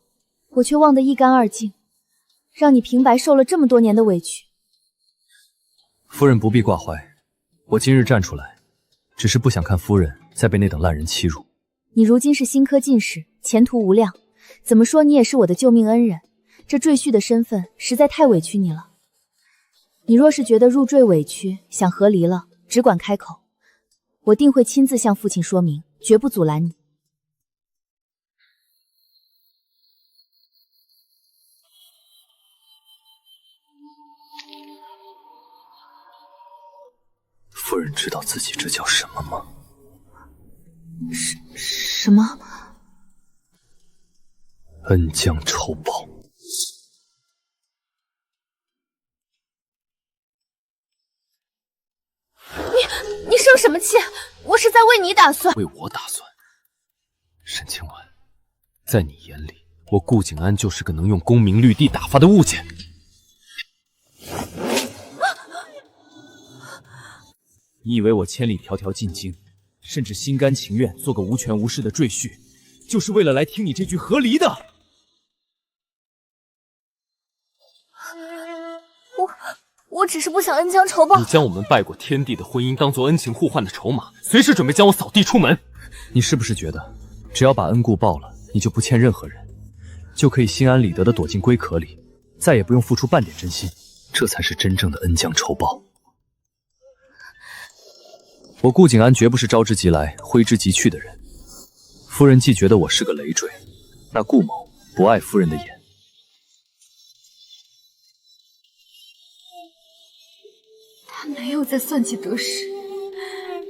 我却忘得一干二净，让你平白受了这么多年的委屈。夫人不必挂怀，我今日站出来，只是不想看夫人再被那等烂人欺辱。你如今是新科进士，前途无量，怎么说你也是我的救命恩人，这赘婿的身份实在太委屈你了。你若是觉得入赘委屈，想和离了，只管开口，我定会亲自向父亲说明，绝不阻拦你。夫人知道自己这叫什么吗？什么？恩将仇报。你生什么气？我是在为你打算。为我打算。沈清婉，在你眼里，我顾景安就是个能用功名绿地打发的物件。你以为我千里迢迢进京，甚至心甘情愿做个无权无势的赘婿，就是为了来听你这句和离的？我只是不想恩将仇报。你将我们拜过天地的婚姻当做恩情互换的筹码，随时准备将我扫地出门。你是不是觉得，只要把恩故报了，你就不欠任何人，就可以心安理得地躲进龟壳里，再也不用付出半点真心？这才是真正的恩将仇报。我顾景安绝不是招之即来挥之即去的人。夫人既觉得我是个累赘，那顾某不碍夫人的眼。他没有在算计得失，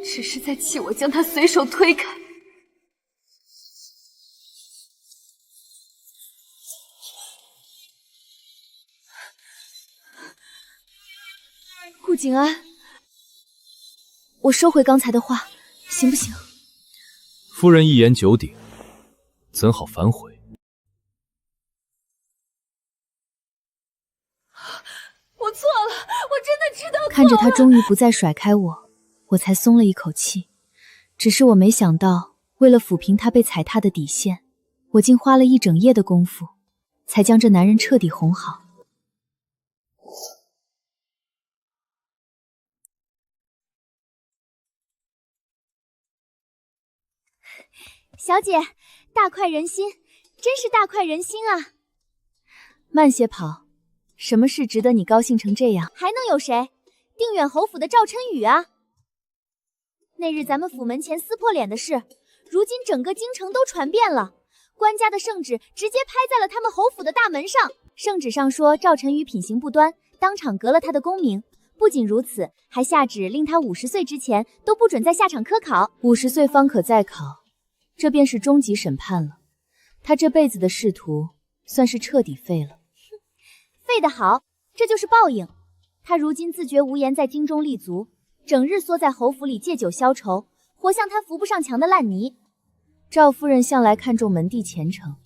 只是在气我将他随手推开。顾景安，我收回刚才的话，行不行？夫人一言九鼎，怎好反悔？我错了，我真的知道错了。看着他终于不再甩开我，我才松了一口气。只是我没想到，为了抚平他被踩踏的底线，我竟花了一整夜的功夫，才将这男人彻底哄好。小姐，大快人心，真是大快人心啊！慢些跑，什么事值得你高兴成这样？还能有谁？定远侯府的赵琛宇啊！那日咱们府门前撕破脸的事，如今整个京城都传遍了。官家的圣旨直接拍在了他们侯府的大门上，圣旨上说赵琛宇品行不端，当场革了他的功名。不仅如此，还下旨令他50岁之前都不准在下场科考，50岁方可再考。这便是终极审判了，他这辈子的仕途算是彻底废了。废得好，这就是报应。他如今自觉无颜在京中立足，整日缩在侯府里借酒消愁，活像他扶不上墙的烂泥。赵夫人向来看重门第前程，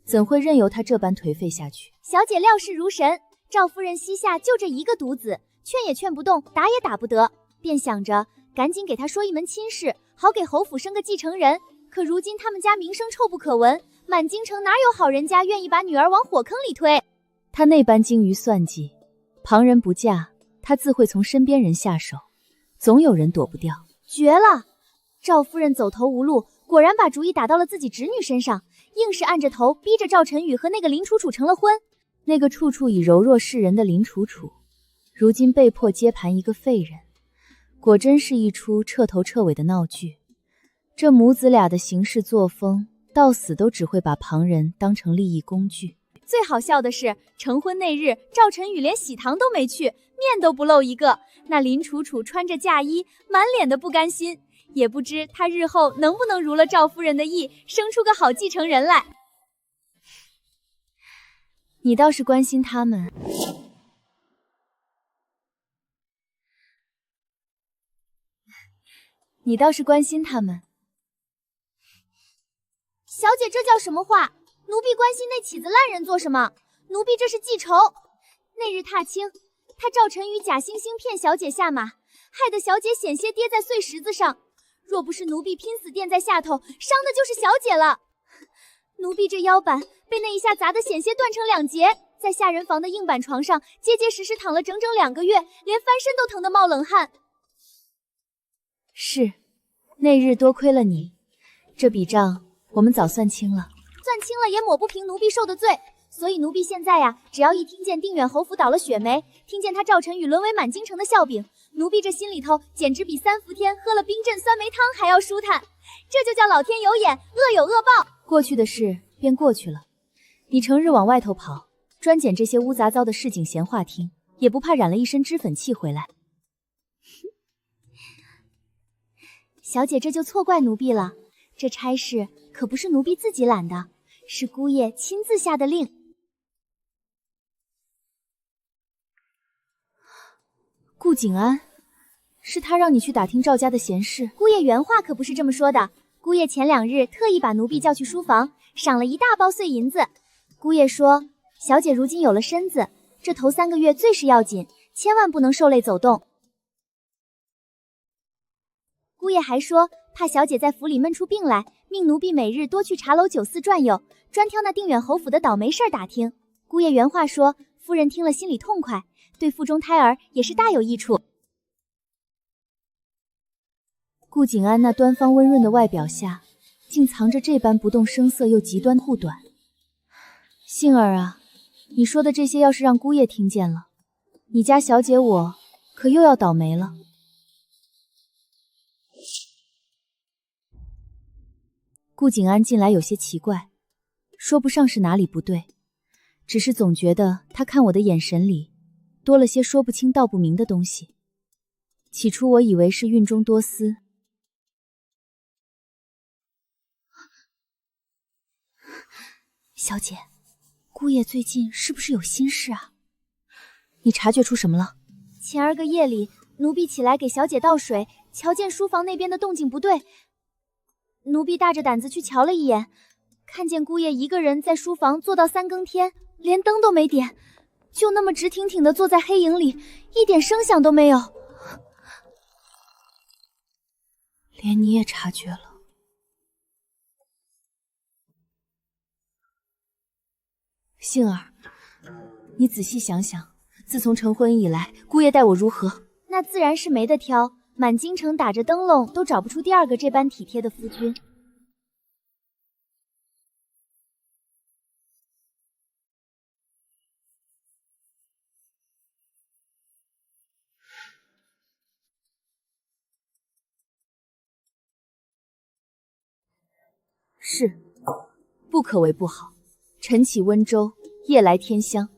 怎会任由他这般颓废下去？小姐料事如神，赵夫人膝下就这一个独子，劝也劝不动，打也打不得，便想着赶紧给他说一门亲事，好给侯府生个继承人。可如今他们家名声臭不可闻，满京城哪有好人家愿意把女儿往火坑里推？他那般精于算计，旁人不嫁，他自会从身边人下手，总有人躲不掉。绝了！赵夫人走投无路，果然把主意打到了自己侄女身上，硬是按着头逼着赵晨宇和那个林楚楚成了婚。那个处处以柔弱示人的林楚楚，如今被迫接盘一个废人，果真是一出彻头彻尾的闹剧。这母子俩的行事作风，到死都只会把旁人当成利益工具。最好笑的是，成婚那日，赵晨宇连喜堂都没去，面都不露一个。那林楚楚穿着嫁衣，满脸的不甘心，也不知他日后能不能如了赵夫人的意，生出个好继承人来。你倒是关心他们。你倒是关心他们。小姐，这叫什么话？奴婢关心那起子烂人做什么？奴婢这是记仇。那日踏青，他赵晨宇假惺惺骗小姐下马，害得小姐险些跌在碎石子上。若不是奴婢拼死垫在下头，伤的就是小姐了。奴婢这腰板被那一下砸得险些断成2截，在下人房的硬板床上结结实实躺了整整2个月，连翻身都疼得冒冷汗。是，那日多亏了你，这笔账我们早算清了。算清了也抹不平奴婢受的罪，所以奴婢现在呀，只要一听见定远侯府倒了雪梅，听见他赵晨宇沦为满京城的笑柄，奴婢这心里头简直比3伏天喝了冰镇酸梅汤还要舒坦。这就叫老天有眼，恶有恶报。过去的事便过去了，你成日往外头跑，专捡这些污杂糟的市井闲话听，也不怕染了一身脂粉气回来。小姐这就错怪奴婢了，这差事可不是奴婢自己揽的，是姑爷亲自下的令。顾景安，是他让你去打听赵家的闲事？姑爷原话可不是这么说的，姑爷前2日特意把奴婢叫去书房，赏了一大包碎银子。姑爷说，小姐如今有了身子，这头3个月最是要紧，千万不能受累走动。姑爷还说，怕小姐在府里闷出病来，命奴婢每日多去茶楼酒肆转悠，专挑那定远侯府的倒霉事儿打听。姑爷原话说，夫人听了心里痛快，对腹中胎儿也是大有益处。顾景安那端方温润的外表下，竟藏着这般不动声色又极端护短。杏儿啊，你说的这些要是让姑爷听见了，你家小姐我可又要倒霉了。顾景安近来有些奇怪，说不上是哪里不对，只是总觉得他看我的眼神里多了些说不清道不明的东西。起初我以为是孕中多思，小姐，姑爷最近是不是有心事啊？你察觉出什么了？前2个夜里，奴婢起来给小姐倒水，瞧见书房那边的动静不对，奴婢大着胆子去瞧了一眼，看见姑爷一个人在书房坐到3更天，连灯都没点，就那么直挺挺地坐在黑影里，一点声响都没有。连你也察觉了。杏儿，你仔细想想，自从成婚以来，姑爷待我如何？那自然是没得挑，满京城打着灯笼都找不出第2个这般体贴的夫君。是，不可为不好。晨起温州，夜来天香，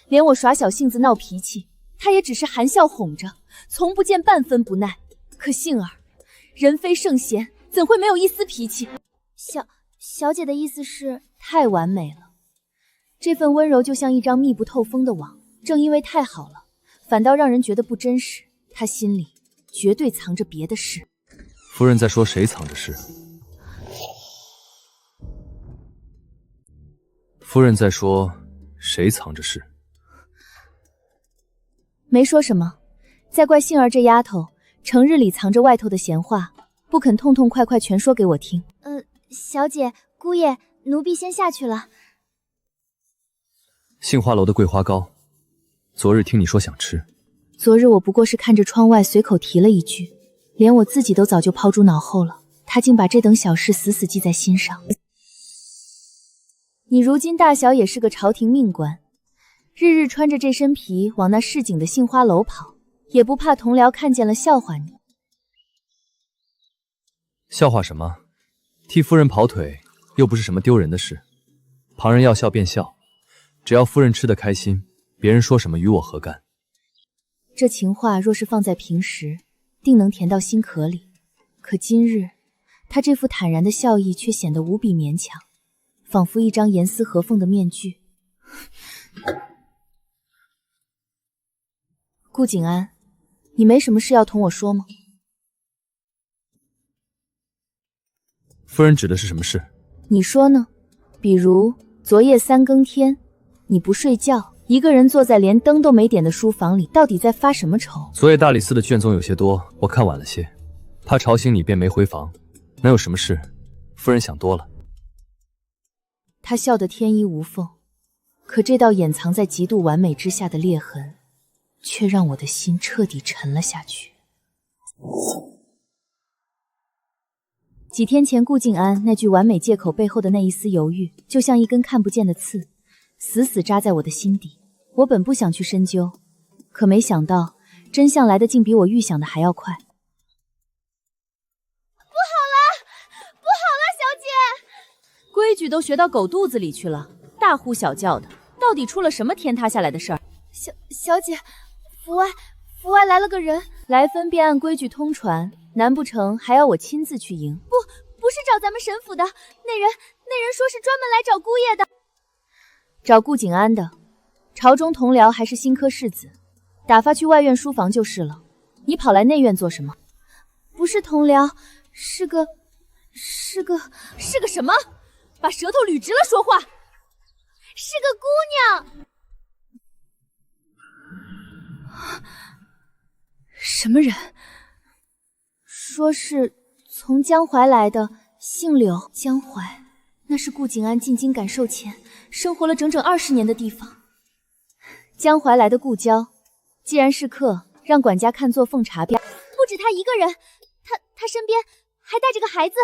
连我耍小性子闹脾气，他也只是含笑哄着，从不见半分不耐。可杏儿，人非圣贤，怎会没有一丝脾气？小姐的意思是，太完美了，这份温柔就像一张密不透风的网，正因为太好了，反倒让人觉得不真实。他心里绝对藏着别的事。夫人在说谁藏着事？夫人在说谁藏着事？没说什么，在怪杏儿这丫头，成日里藏着外头的闲话，不肯痛痛快快全说给我听。小姐，姑爷，奴婢先下去了。杏花楼的桂花糕，昨日听你说想吃。昨日我不过是看着窗外随口提了一句，连我自己都早就抛诸脑后了，他竟把这等小事死死记在心上。你如今大小也是个朝廷命官，日日穿着这身皮往那市井的杏花楼跑，也不怕同僚看见了笑话你。笑话什么？替夫人跑腿又不是什么丢人的事，旁人要笑便笑，只要夫人吃得开心，别人说什么与我何干？这情话若是放在平时，定能甜到心坎里，可今日他这副坦然的笑意却显得无比勉强，仿佛一张严丝合缝的面具。顾景安，你没什么事要同我说吗？夫人指的是什么事？你说呢？比如昨夜3更天，你不睡觉，一个人坐在连灯都没点的书房里，到底在发什么愁？昨夜大理寺的卷宗有些多，我看晚了些，怕吵醒你，便没回房。能有什么事？夫人想多了。他笑得天衣无缝，可这道掩藏在极度完美之下的裂痕，却让我的心彻底沉了下去。几天前顾静安那句完美借口背后的那一丝犹豫，就像一根看不见的刺，死死扎在我的心底。我本不想去深究，可没想到真相来的竟比我预想的还要快。不好了，不好了，小姐！规矩都学到狗肚子里去了，大呼小叫的，到底出了什么天塌下来的事儿？小姐，府外来了个人，来分便按规矩通传，难不成还要我亲自去迎？不是找咱们沈府的，那人说是专门来找姑爷的，找顾景安的。朝中同僚还是新科世子，打发去外院书房就是了。你跑来内院做什么？不是同僚，是个什么？把舌头捋直了说话。是个姑娘。什么人？说是从江淮来的，姓柳。江淮，那是顾景安进京感受前生活了整整20年的地方。江淮来的顾娇，既然是客，让管家看作奉茶便。不止他一个人，他身边还带着个孩子。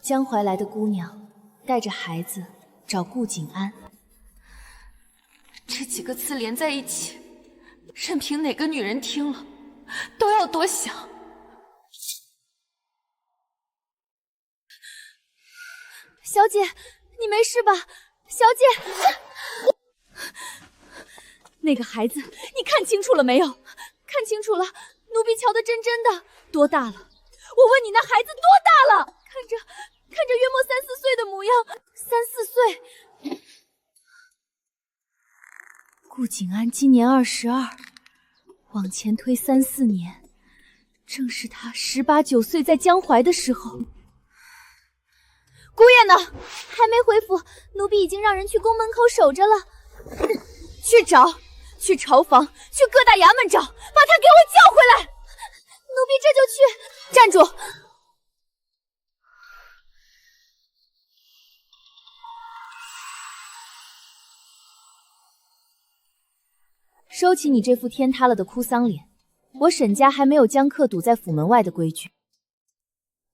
江淮来的姑娘带着孩子找顾景安，这几个字连在一起，任凭哪个女人听了都要多想。小姐，你没事吧？小姐，那个孩子，你看清楚了没有？看清楚了，奴婢瞧得真真的。多大了？我问你，那孩子多大了？看着约莫3、4岁的模样，3、4岁。顾景安今年22，往前推3、4年，正是他18、19岁在江淮的时候。姑爷呢？还没回府，奴婢已经让人去宫门口守着了。去找，去朝房，去各大衙门找，把他给我叫回来。奴婢这就去。站住！收起你这副天塌了的哭丧脸，我沈家还没有将客堵在府门外的规矩。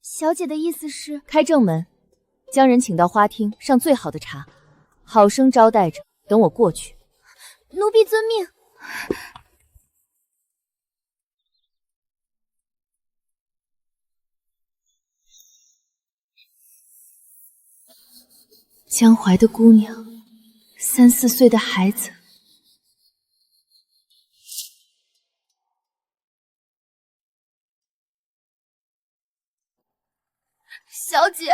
小姐的意思是？开正门，将人请到花厅上最好的茶，好生招待着，等我过去。奴婢遵命。江淮的姑娘，3、4岁的孩子。小姐，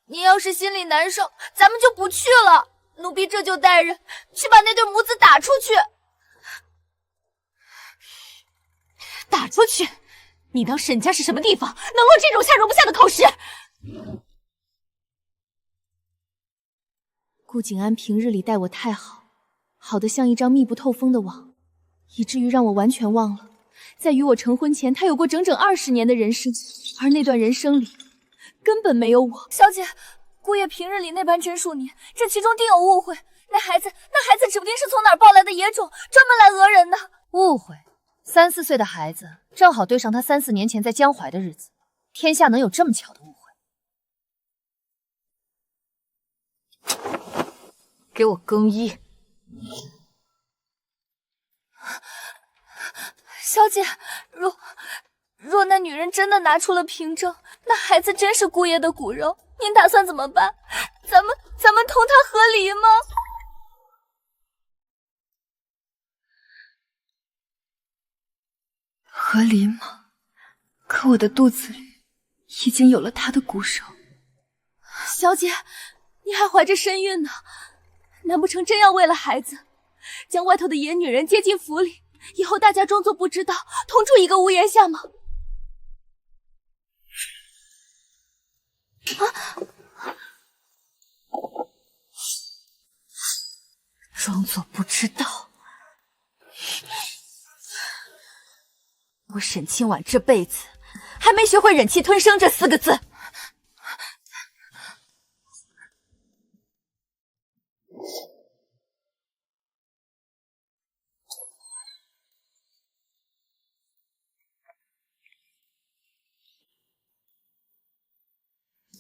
您要是心里难受，咱们就不去了。奴婢这就带人去把那对母子打出去。打出去？你当沈家是什么地方，能落这种下容不下的口实？顾景安平日里待我太好，好得像一张密不透风的网，以至于让我完全忘了，在与我成婚前，他有过整整20年的人生，而那段人生里根本没有我。小姐，姑爷平日里那般珍恕你，这其中定有误会。那孩子指不定是从哪儿抱来的野种，专门来讹人的。误会？3、4岁的孩子，正好对上他3、4年前在江淮的日子。天下能有这么巧的误会？给我更衣！小姐，若那女人真的拿出了凭证，那孩子真是姑爷的骨肉，您打算怎么办？咱们同他和离吗？和离吗？可我的肚子里已经有了他的骨肉。小姐，你还怀着身孕呢，难不成真要为了孩子将外头的野女人接进府里，以后大家装作不知道，同住一个屋檐下吗？装作不知道。我沈清婉这辈子还没学会忍气吞声这4个字。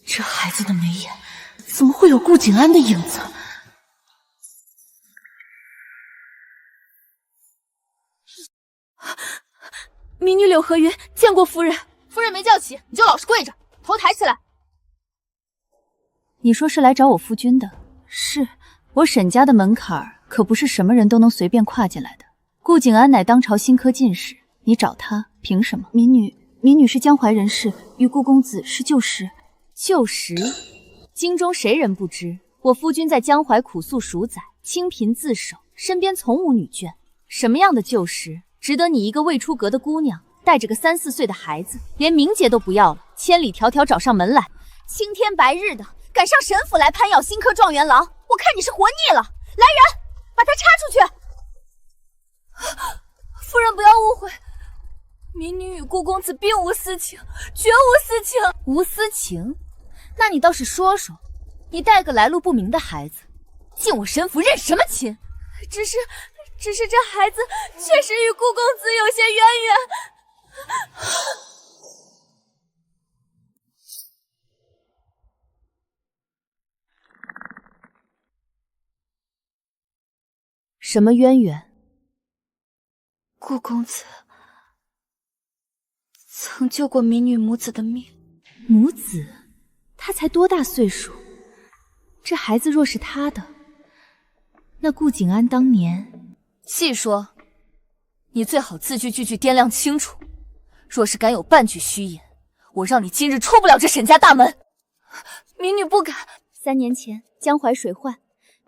这孩子的眉眼怎么会有顾景安的影子？民女柳河云见过夫人。夫人没叫起，你就老实跪着，头抬起来。你说是来找我夫君的？是，我沈家的门槛儿可不是什么人都能随便跨进来的。顾景安乃当朝新科进士，你找他凭什么？民女是江淮人士，与顾公子是旧识。旧识？京中谁人不知？我夫君在江淮苦宿数载，清贫自守，身边从无女眷。什么样的旧识，值得你一个未出阁的姑娘，带着个3、4岁的孩子，连名节都不要了，千里迢迢找上门来，青天白日的赶上沈府来攀要新科状元郎，我看你是活腻了。来人，把他插出去！夫人不要误会，民女与顾公子并无私情，绝无私情。无私情？那你倒是说说，你带个来路不明的孩子，进我沈府认什么亲？只是这孩子确实与顾公子有些渊源。什么渊源？顾公子曾救过民女母子的命。母子？他才多大岁数？这孩子若是他的，那顾景安当年……细说，你最好字句句句掂量清楚。若是敢有半句虚言，我让你今日出不了这沈家大门。民女不敢。3年前江淮水患，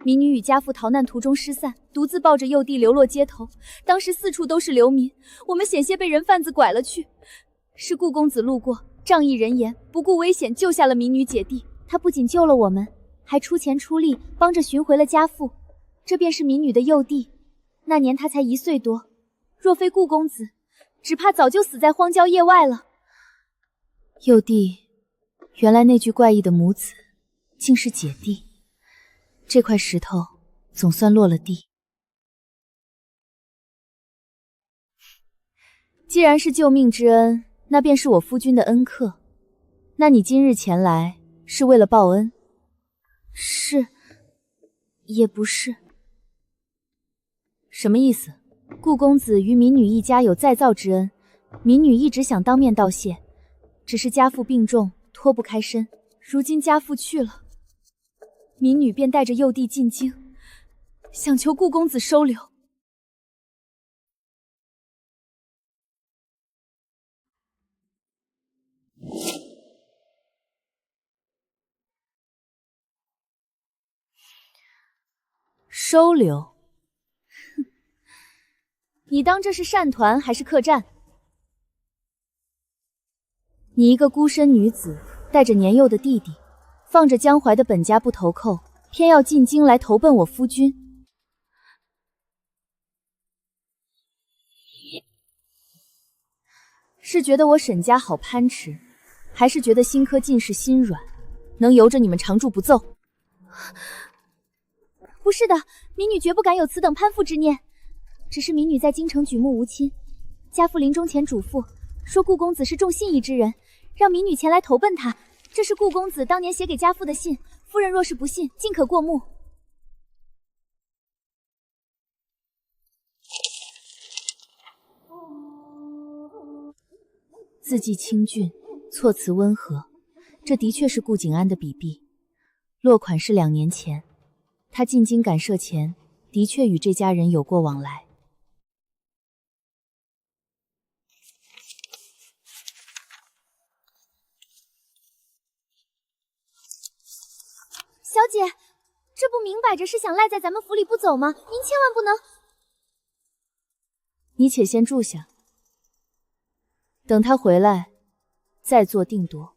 民女与家父逃难途中失散，独自抱着幼弟流落街头。当时4处都是流民，我们险些被人贩子拐了去。是顾公子路过，仗义人言，不顾危险救下了民女姐弟。他不仅救了我们，还出钱出力帮着寻回了家父。这便是民女的幼弟。那年他才1岁多，若非顾公子，只怕早就死在荒郊野外了。幼弟，原来那句怪异的母子，竟是姐弟。这块石头总算落了地。既然是救命之恩，那便是我夫君的恩客。那你今日前来是为了报恩？是，也不是。什么意思？顾公子与民女一家有再造之恩，民女一直想当面道谢，只是家父病重，脱不开身。如今家父去了，民女便带着幼弟进京，想求顾公子收留。收留？哼！你当这是善团还是客栈？你一个孤身女子，带着年幼的弟弟，放着江淮的本家不投寇，偏要进京来投奔我夫君。是觉得我沈家好攀持，还是觉得新科进士心软，能由着你们常驻不奏？不是的，民女绝不敢有此等攀附之念。只是民女在京城举目无亲，家父临终前嘱咐说顾公子是重信义之人，让民女前来投奔他。这是顾公子当年写给家父的信，夫人若是不信，尽可过目。字迹清俊，措辞温和，这的确是顾景安的笔弊。落款是2年前，他进京赶社前，的确与这家人有过往来。小姐，这不明摆着是想赖在咱们府里不走吗？您千万不能……你且先住下，等他回来再做定夺。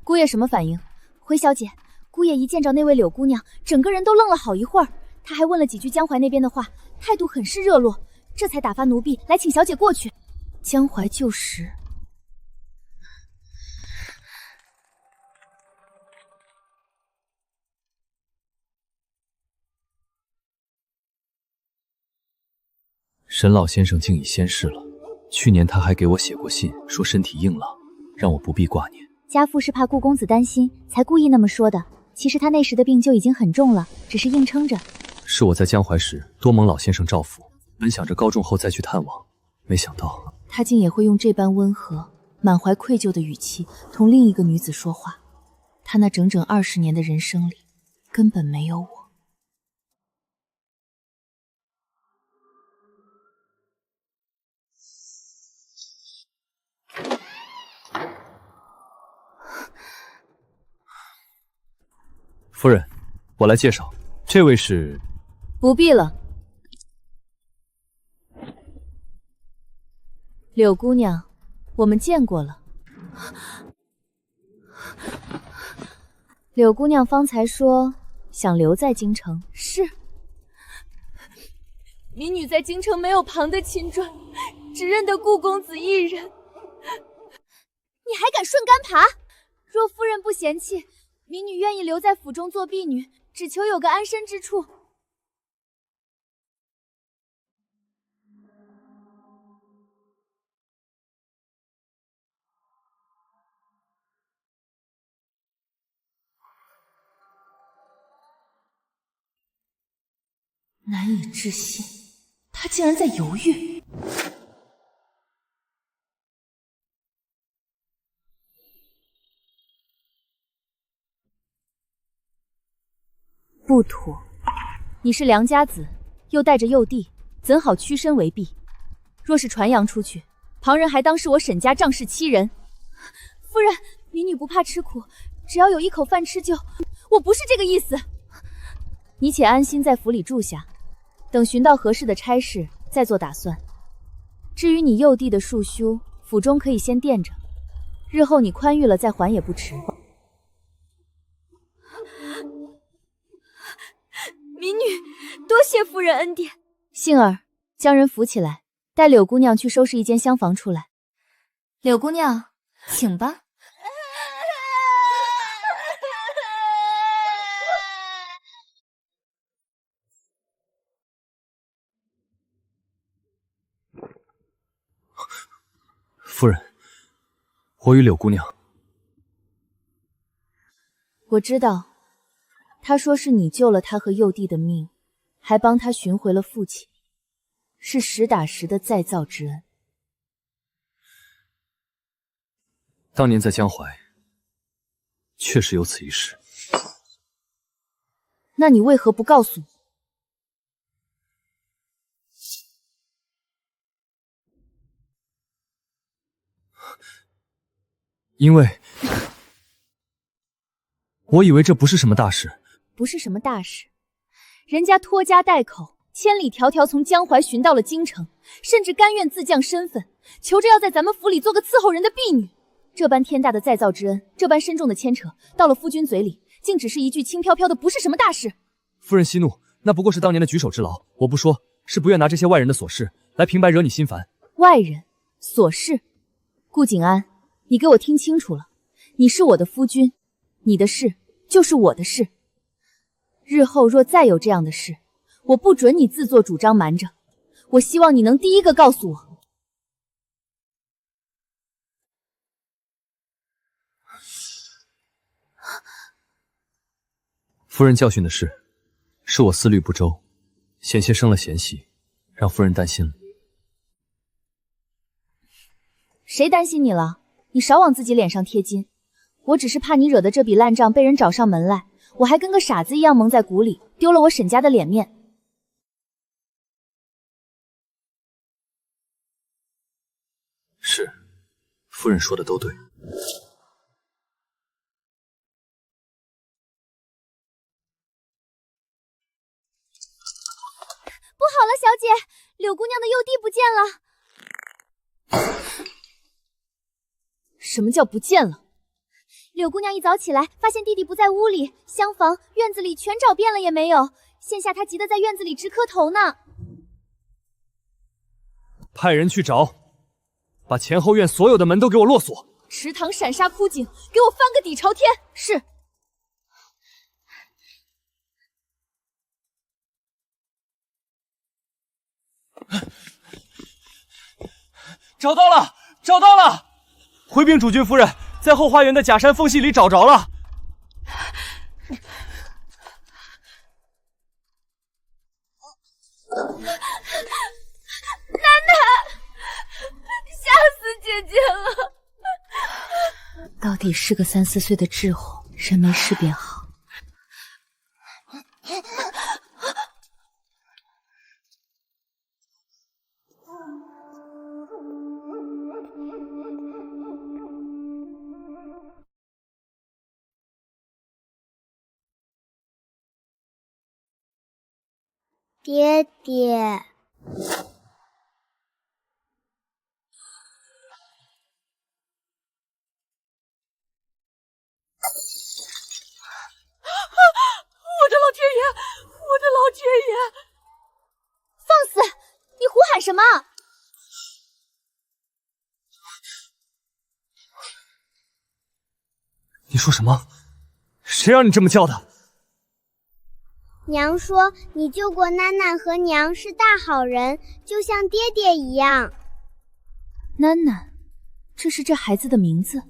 姑爷什么反应？回小姐，姑爷一见着那位柳姑娘，整个人都愣了好一会儿，他还问了几句江淮那边的话，态度很是热络，这才打发奴婢来请小姐过去。江淮旧时。沈老先生竟已仙逝了，去年他还给我写过信，说身体硬朗，让我不必挂念。家父是怕顾公子担心，才故意那么说的。其实他那时的病就已经很重了，只是硬撑着。是我在江淮时多蒙老先生照拂，本想着高中后再去探望，没想到他竟也会用这般温和、满怀愧疚的语气同另一个女子说话。他那整整20年的人生里，根本没有我。夫人，我来介绍，这位是……不必了。柳姑娘，我们见过了。柳姑娘方才说想留在京城，是。民女在京城没有旁的亲传，只认得顾公子一人。你还敢顺杆爬？若夫人不嫌弃，民女愿意留在府中做婢女，只求有个安身之处。难以置信，他竟然在犹豫。不妥，你是良家子，又带着幼弟，怎好屈身为婢？若是传扬出去，旁人还当是我沈家仗势欺人。夫人，民女不怕吃苦，只要有一口饭吃就……我不是这个意思。你且安心在府里住下，等寻到合适的差事再做打算。至于你幼弟的束修，府中可以先垫着，日后你宽裕了再还也不迟。民女多谢夫人恩典。杏儿，将人扶起来，带柳姑娘去收拾一间厢房出来。柳姑娘，请吧。夫人，我与柳姑娘……我知道。他说是你救了他和幼弟的命，还帮他寻回了父亲，是实打实的再造之恩。当年在江淮，确实有此一事。那你为何不告诉我？因为我以为这不是什么大事。不是什么大事，人家拖家带口，千里迢迢从江淮寻到了京城，甚至甘愿自降身份，求着要在咱们府里做个伺候人的婢女。这般天大的再造之恩，这般深重的牵扯，到了夫君嘴里，竟只是一句轻飘飘的不是什么大事。夫人息怒，那不过是当年的举手之劳，我不说，是不愿拿这些外人的琐事来平白惹你心烦。外人琐事？顾景安，你给我听清楚了，你是我的夫君，你的事就是我的事。日后若再有这样的事，我不准你自作主张瞒着，我希望你能第一个告诉我。夫人教训的事，是我思虑不周，险些生了嫌隙，让夫人担心了。谁担心你了？你少往自己脸上贴金。我只是怕你惹的这笔烂账被人找上门来，我还跟个傻子一样蒙在鼓里，丢了我沈家的脸面。夫人说的都对。不好了，小姐，柳姑娘的幼弟不见了。什么叫不见了？柳姑娘一早起来，发现弟弟不在屋里，厢房、院子里全找遍了也没有。现下她急得在院子里直磕头呢。派人去找，把前后院所有的门都给我落锁。池塘闪杀枯井，给我翻个底朝天！是。找到了，找到了！回禀主君夫人，在后花园的假山缝隙里找着了。奶奶，吓死姐姐了！到底是个3、4岁的稚红，人没事便好。爹爹，我的老天爷，我的老天爷！放肆！你胡喊什么？你说什么？谁让你这么叫的？娘说你救过娜娜和娘是大好人，就像爹爹一样。囡囡，这是这孩子的名字。夫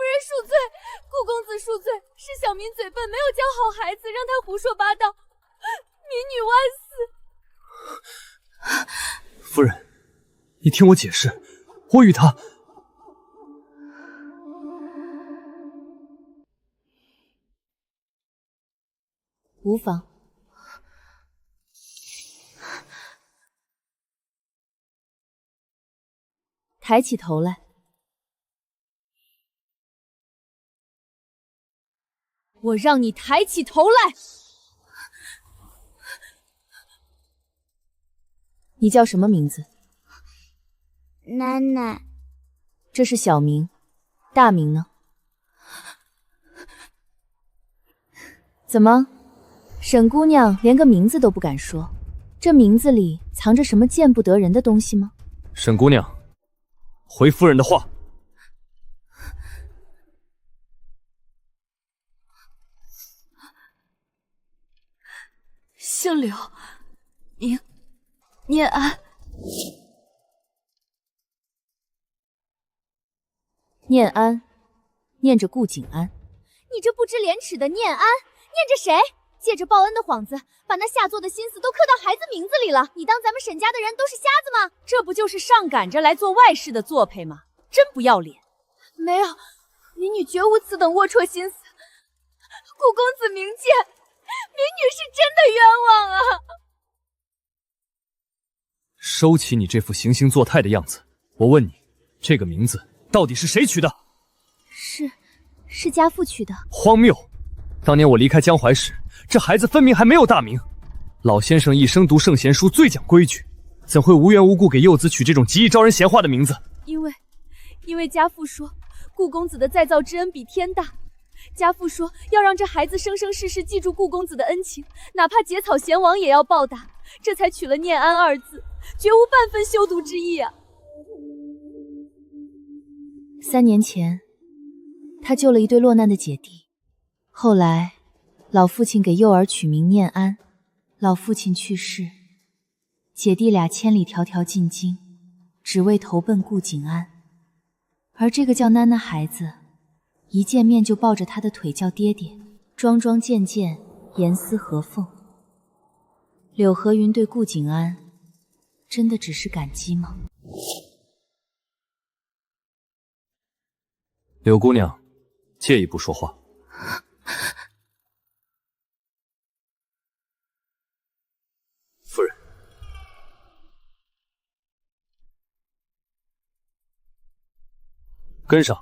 人恕罪，顾公子恕罪，是小民嘴笨，没有教好孩子，让他胡说八道，民女万死。夫人，你听我解释，我与他……无妨。抬起头来。我让你抬起头来。你叫什么名字？奶奶。这是小名，大名呢？怎么？沈姑娘连个名字都不敢说，这名字里藏着什么见不得人的东西吗？沈姑娘，回夫人的话。姓柳，名念安。念安，念着顾景安。你这不知廉耻的念安，念着谁？借着报恩的幌子，把那下作的心思都刻到孩子名字里了。你当咱们沈家的人都是瞎子吗？这不就是上赶着来做外室的作配吗？真不要脸！没有，民女绝无此等龌龊心思。顾公子明鉴，民女是真的冤枉啊！收起你这副行星作态的样子。我问你，这个名字到底是谁取的？是家父取的。荒谬！当年我离开江淮时，这孩子分明还没有大名。老先生一生读圣贤书，最讲规矩，怎会无缘无故给幼子取这种极易招人闲话的名字？因为家父说，顾公子的再造之恩比天大。家父说要让这孩子生生世世记住顾公子的恩情，哪怕结草衔王也要报答，这才取了念安二字，绝无半分羞毒之意啊！3年前，他救了一对落难的姐弟，后来老父亲给幼儿取名念安，老父亲去世，姐弟俩千里迢迢进京，只为投奔顾景安。而这个叫囡囡孩子，一见面就抱着他的腿叫爹爹，桩桩件件，严丝合缝。柳河云对顾景安，真的只是感激吗？柳姑娘，借一步说话。夫人，跟上。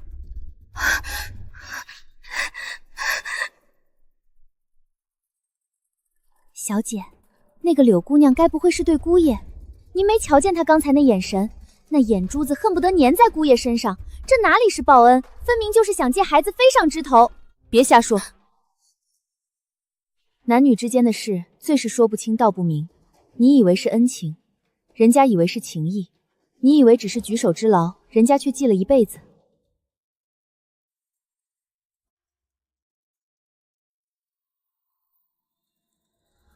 小姐，那个柳姑娘该不会是对姑爷？您没瞧见她刚才那眼神，那眼珠子恨不得粘在姑爷身上，这哪里是报恩，分明就是想借孩子飞上枝头。别瞎说，男女之间的事最是说不清道不明。你以为是恩情，人家以为是情义；你以为只是举手之劳，人家却记了一辈子。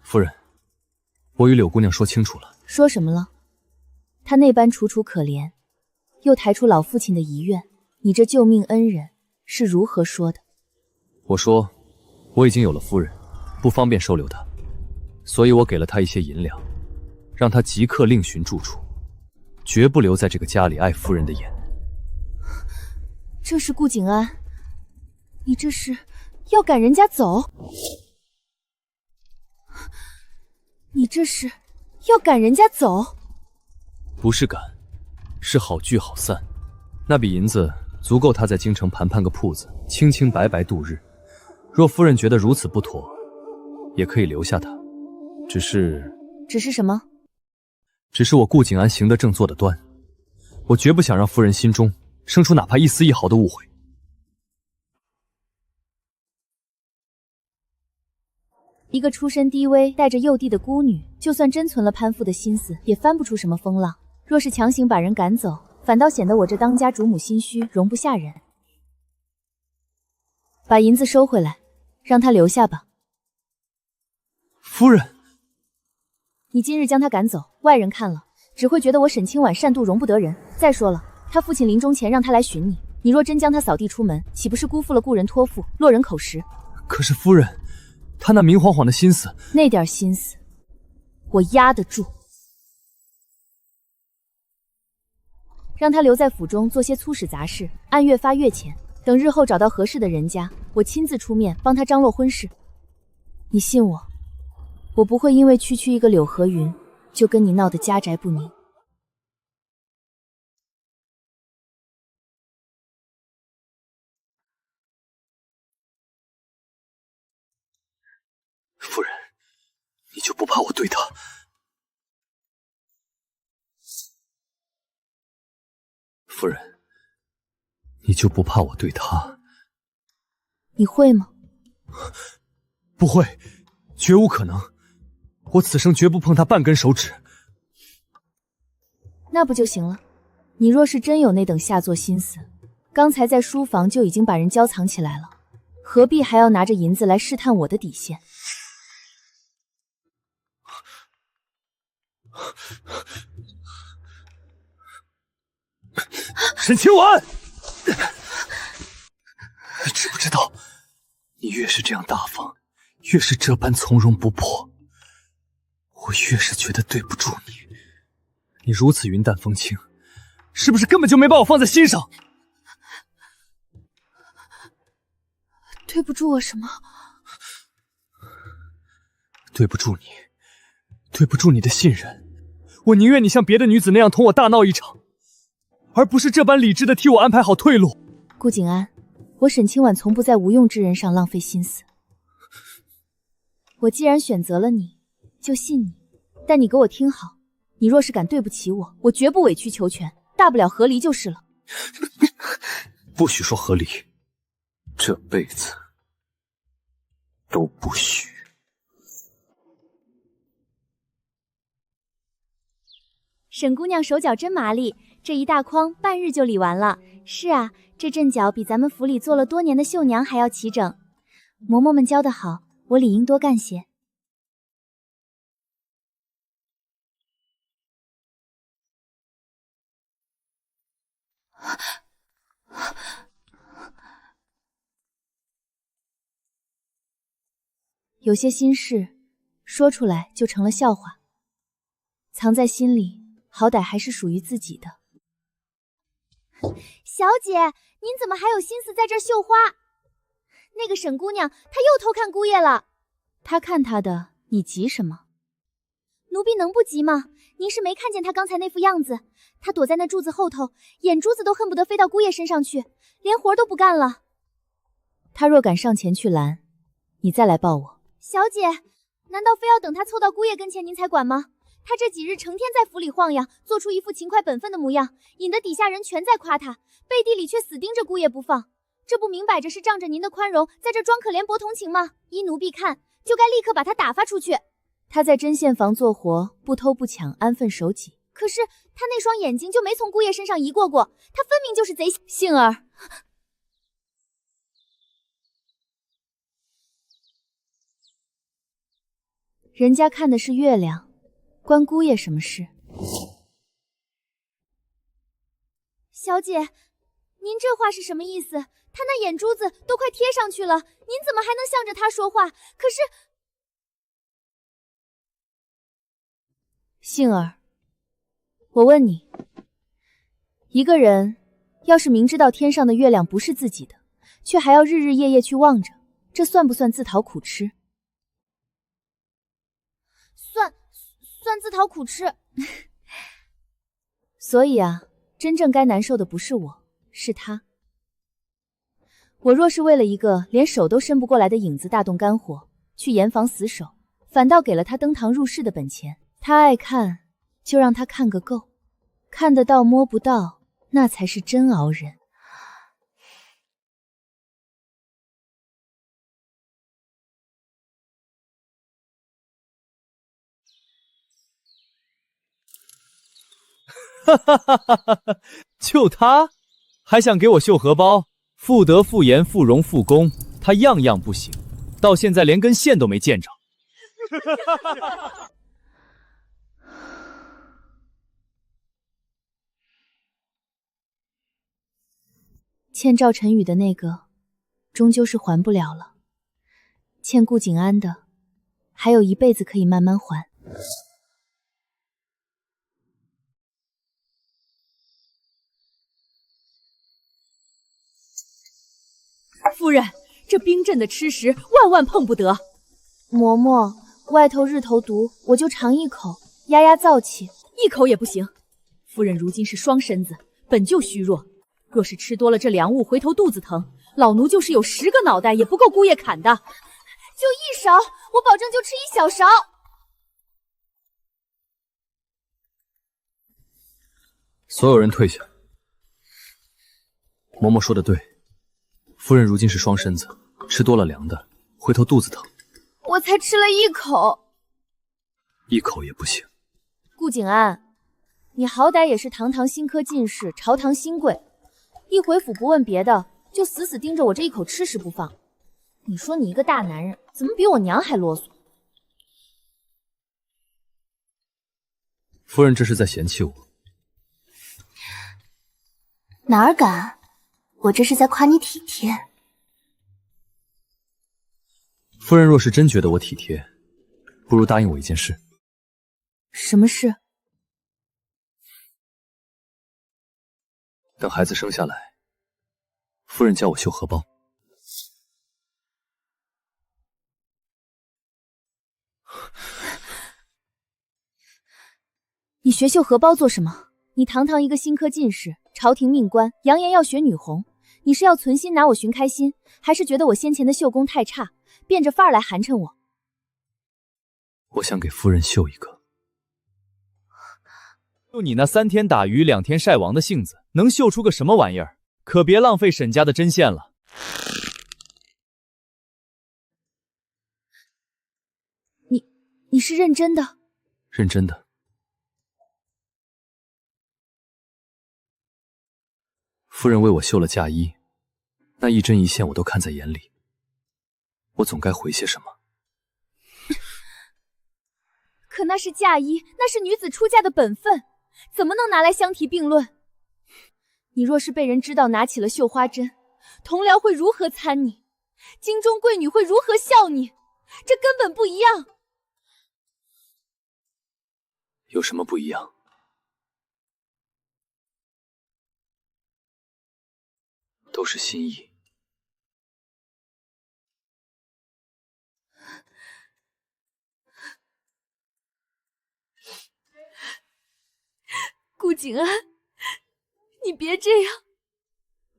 夫人，我与柳姑娘说清楚了。说什么了？她那般楚楚可怜，又抬出老父亲的遗愿，你这救命恩人是如何说的？我说，我已经有了夫人，不方便收留她，所以我给了她一些银两，让她即刻另寻住处，绝不留在这个家里碍夫人的眼。这是顾景安，你这是要赶人家走？你这是要赶人家走？不是赶，是好聚好散。那笔银子足够他在京城盘个铺子，清清白白度日。若夫人觉得如此不妥，也可以留下他。只是什么？只是我顾景安行得正，坐得端，我绝不想让夫人心中生出哪怕一丝一毫的误会。一个出身低微、带着幼弟的孤女，就算真存了攀附的心思，也翻不出什么风浪。若是强行把人赶走，反倒显得我这当家主母心虚，容不下人。把银子收回来，让他留下吧。夫人，你今日将他赶走，外人看了只会觉得我沈清婉善妒容不得人。再说了，他父亲临终前让他来寻你，你若真将他扫地出门，岂不是辜负了故人托付，落人口实？可是夫人，他那明晃晃的心思，那点心思，我压得住。让他留在府中做些粗使杂事，按月发月钱。等日后找到合适的人家，我亲自出面帮他张罗婚事。你信我，我不会因为区区一个柳河云，就跟你闹得家宅不宁。夫人，你就不怕我对他？夫人，你就不怕我对他？你会吗？不会，绝无可能。我此生绝不碰他半根手指。那不就行了？你若是真有那等下作心思，刚才在书房就已经把人交藏起来了，何必还要拿着银子来试探我的底线？沈清婉，你知不知道，你越是这样大方，越是这般从容不迫，我越是觉得对不住你。你如此云淡风轻，是不是根本就没把我放在心上？对不住我什么？对不住你，对不住你的信任。我宁愿你像别的女子那样同我大闹一场，而不是这般理智的替我安排好退路。顾景安，我沈清婉从不在无用之人上浪费心思。我既然选择了你，就信你。但你给我听好，你若是敢对不起我，我绝不委曲求全，大不了和离就是了。不许说和离，这辈子都不许。沈姑娘手脚真麻利，这一大筐半日就理完了。是啊，这阵脚比咱们府里做了多年的绣娘还要齐整。嬷嬷们教得好，我理应多干些。有些心事说出来就成了笑话，藏在心里好歹还是属于自己的。小姐，您怎么还有心思在这儿绣花？那个沈姑娘她又偷看姑爷了。她看她的，你急什么？奴婢能不急吗？您是没看见他刚才那副样子，他躲在那柱子后头，眼珠子都恨不得飞到姑爷身上去，连活都不干了。他若敢上前去拦，你再来抱我。小姐，难道非要等他凑到姑爷跟前您才管吗？他这几日成天在府里晃悠，做出一副勤快本分的模样，引得底下人全在夸他，背地里却死盯着姑爷不放。这不明摆着是仗着您的宽容，在这装可怜博同情吗？依奴婢看，就该立刻把他打发出去。他在针线房做活，不偷不抢，安分守己。可是他那双眼睛就没从姑爷身上移过，他分明就是贼。杏儿，人家看的是月亮，关姑爷什么事？小姐，您这话是什么意思？他那眼珠子都快贴上去了，您怎么还能向着他说话？可是，杏儿，我问你，一个人要是明知道天上的月亮不是自己的，却还要日日夜夜去望着，这算不算自讨苦吃？算自讨苦吃。所以啊，真正该难受的不是我，是他。我若是为了一个连手都伸不过来的影子大动肝火，去严防死守，反倒给了他登堂入室的本钱。他爱看，就让他看个够，看得到摸不到，那才是真熬人。哈哈哈哈哈！就他，还想给我绣荷包？妇德、妇言、妇容、妇功，他样样不行，到现在连根线都没见着。欠赵晨宇的那个，终究是还不了了；欠顾景安的，还有一辈子可以慢慢还。夫人，这冰镇的吃食万万碰不得。嬷嬷，外头日头毒，我就尝一口，压压燥气。一口也不行。夫人如今是双身子，本就虚弱，若是吃多了这凉物，回头肚子疼，老奴就是有10个脑袋也不够姑爷砍的。就一勺，我保证就吃1小勺。所有人退下。嬷嬷说的对，夫人如今是双身子，吃多了凉的，回头肚子疼。我才吃了1口，一口也不行。顾景安，你好歹也是堂堂新科进士，朝堂新贵，一回府不问别的，就死死盯着我这一口吃食不放。你说你一个大男人，怎么比我娘还啰嗦？夫人这是在嫌弃我。哪儿敢，我这是在夸你体贴。夫人若是真觉得我体贴，不如答应我一件事。什么事？等孩子生下来，夫人教我绣荷包。你学绣荷包做什么？你堂堂一个新科进士，朝廷命官，扬言要学女红，你是要存心拿我寻开心，还是觉得我先前的绣工太差，变着法儿来寒碜我？我想给夫人绣一个。就你那3天打鱼2天晒网的性子，能绣出个什么玩意儿？可别浪费沈家的针线了。你是认真的？认真的。夫人为我绣了嫁衣，那一针一线我都看在眼里，我总该回些什么。可那是嫁衣，那是女子出嫁的本分，怎么能拿来相提并论？你若是被人知道拿起了绣花针，同僚会如何参你？京中贵女会如何笑你？这根本不一样。有什么不一样？都是心意。顾景安，你别这样，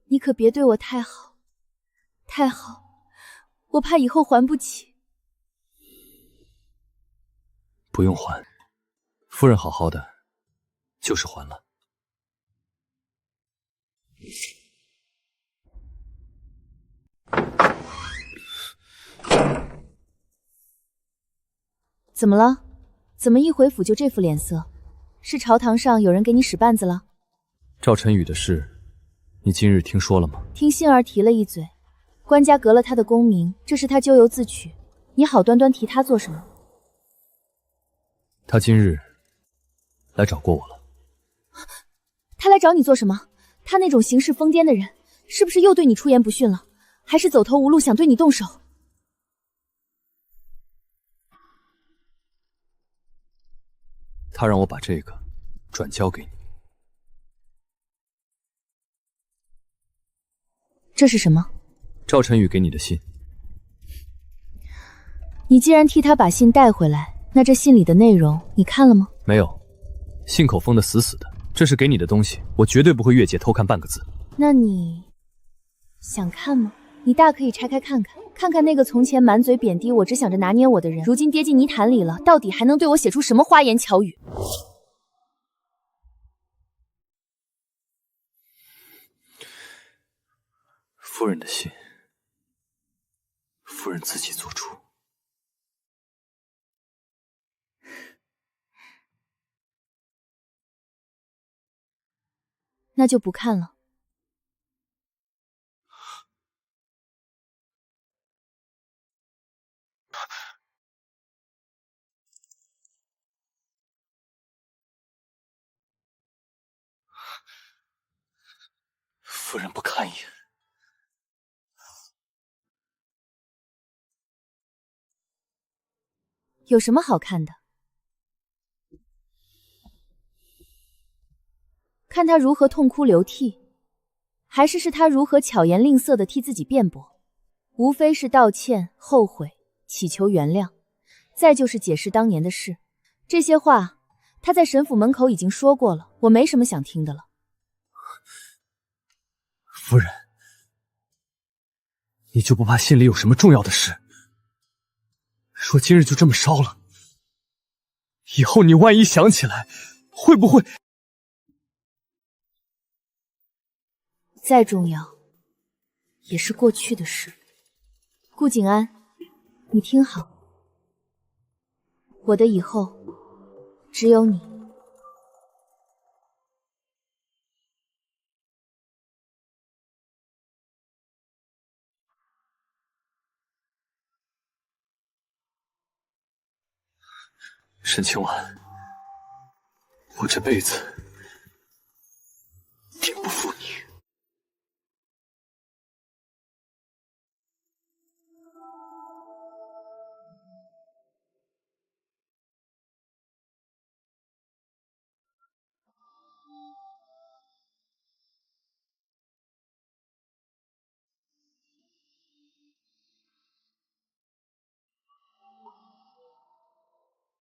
你可别对我太好，太好，我怕以后还不起。不用还，夫人好好的，就是还了。怎么了？怎么一回府就这副脸色？是朝堂上有人给你使绊子了？赵晨宇的事，你今日听说了吗？听杏儿提了一嘴，官家革了他的功名，这是他咎由自取，你好端端提他做什么？他今日来找过我了。他来找你做什么？他那种行事疯癫的人，是不是又对你出言不逊了？还是走投无路想对你动手？他让我把这个转交给你。这是什么？赵晨宇给你的信。你既然替他把信带回来，那这信里的内容你看了吗？没有，信口封得死死的。这是给你的东西，我绝对不会越界偷看半个字。那你想看吗？你大可以拆开看看，看看那个从前满嘴贬低我、只想着拿捏我的人，如今跌进泥潭里了，到底还能对我写出什么花言巧语？夫人的信，夫人自己做主。那就不看了。夫人不看一眼。有什么好看的？看他如何痛哭流涕，还是他如何巧言令色的替自己辩驳？无非是道歉、后悔、祈求原谅，再就是解释当年的事。这些话他在沈府门口已经说过了，我没什么想听的了。夫人，你就不怕信里有什么重要的事？说今日就这么烧了，以后你万一想起来，会不会……再重要，也是过去的事。顾景安，你听好，我的以后只有你。沈清婉，我这辈子定不负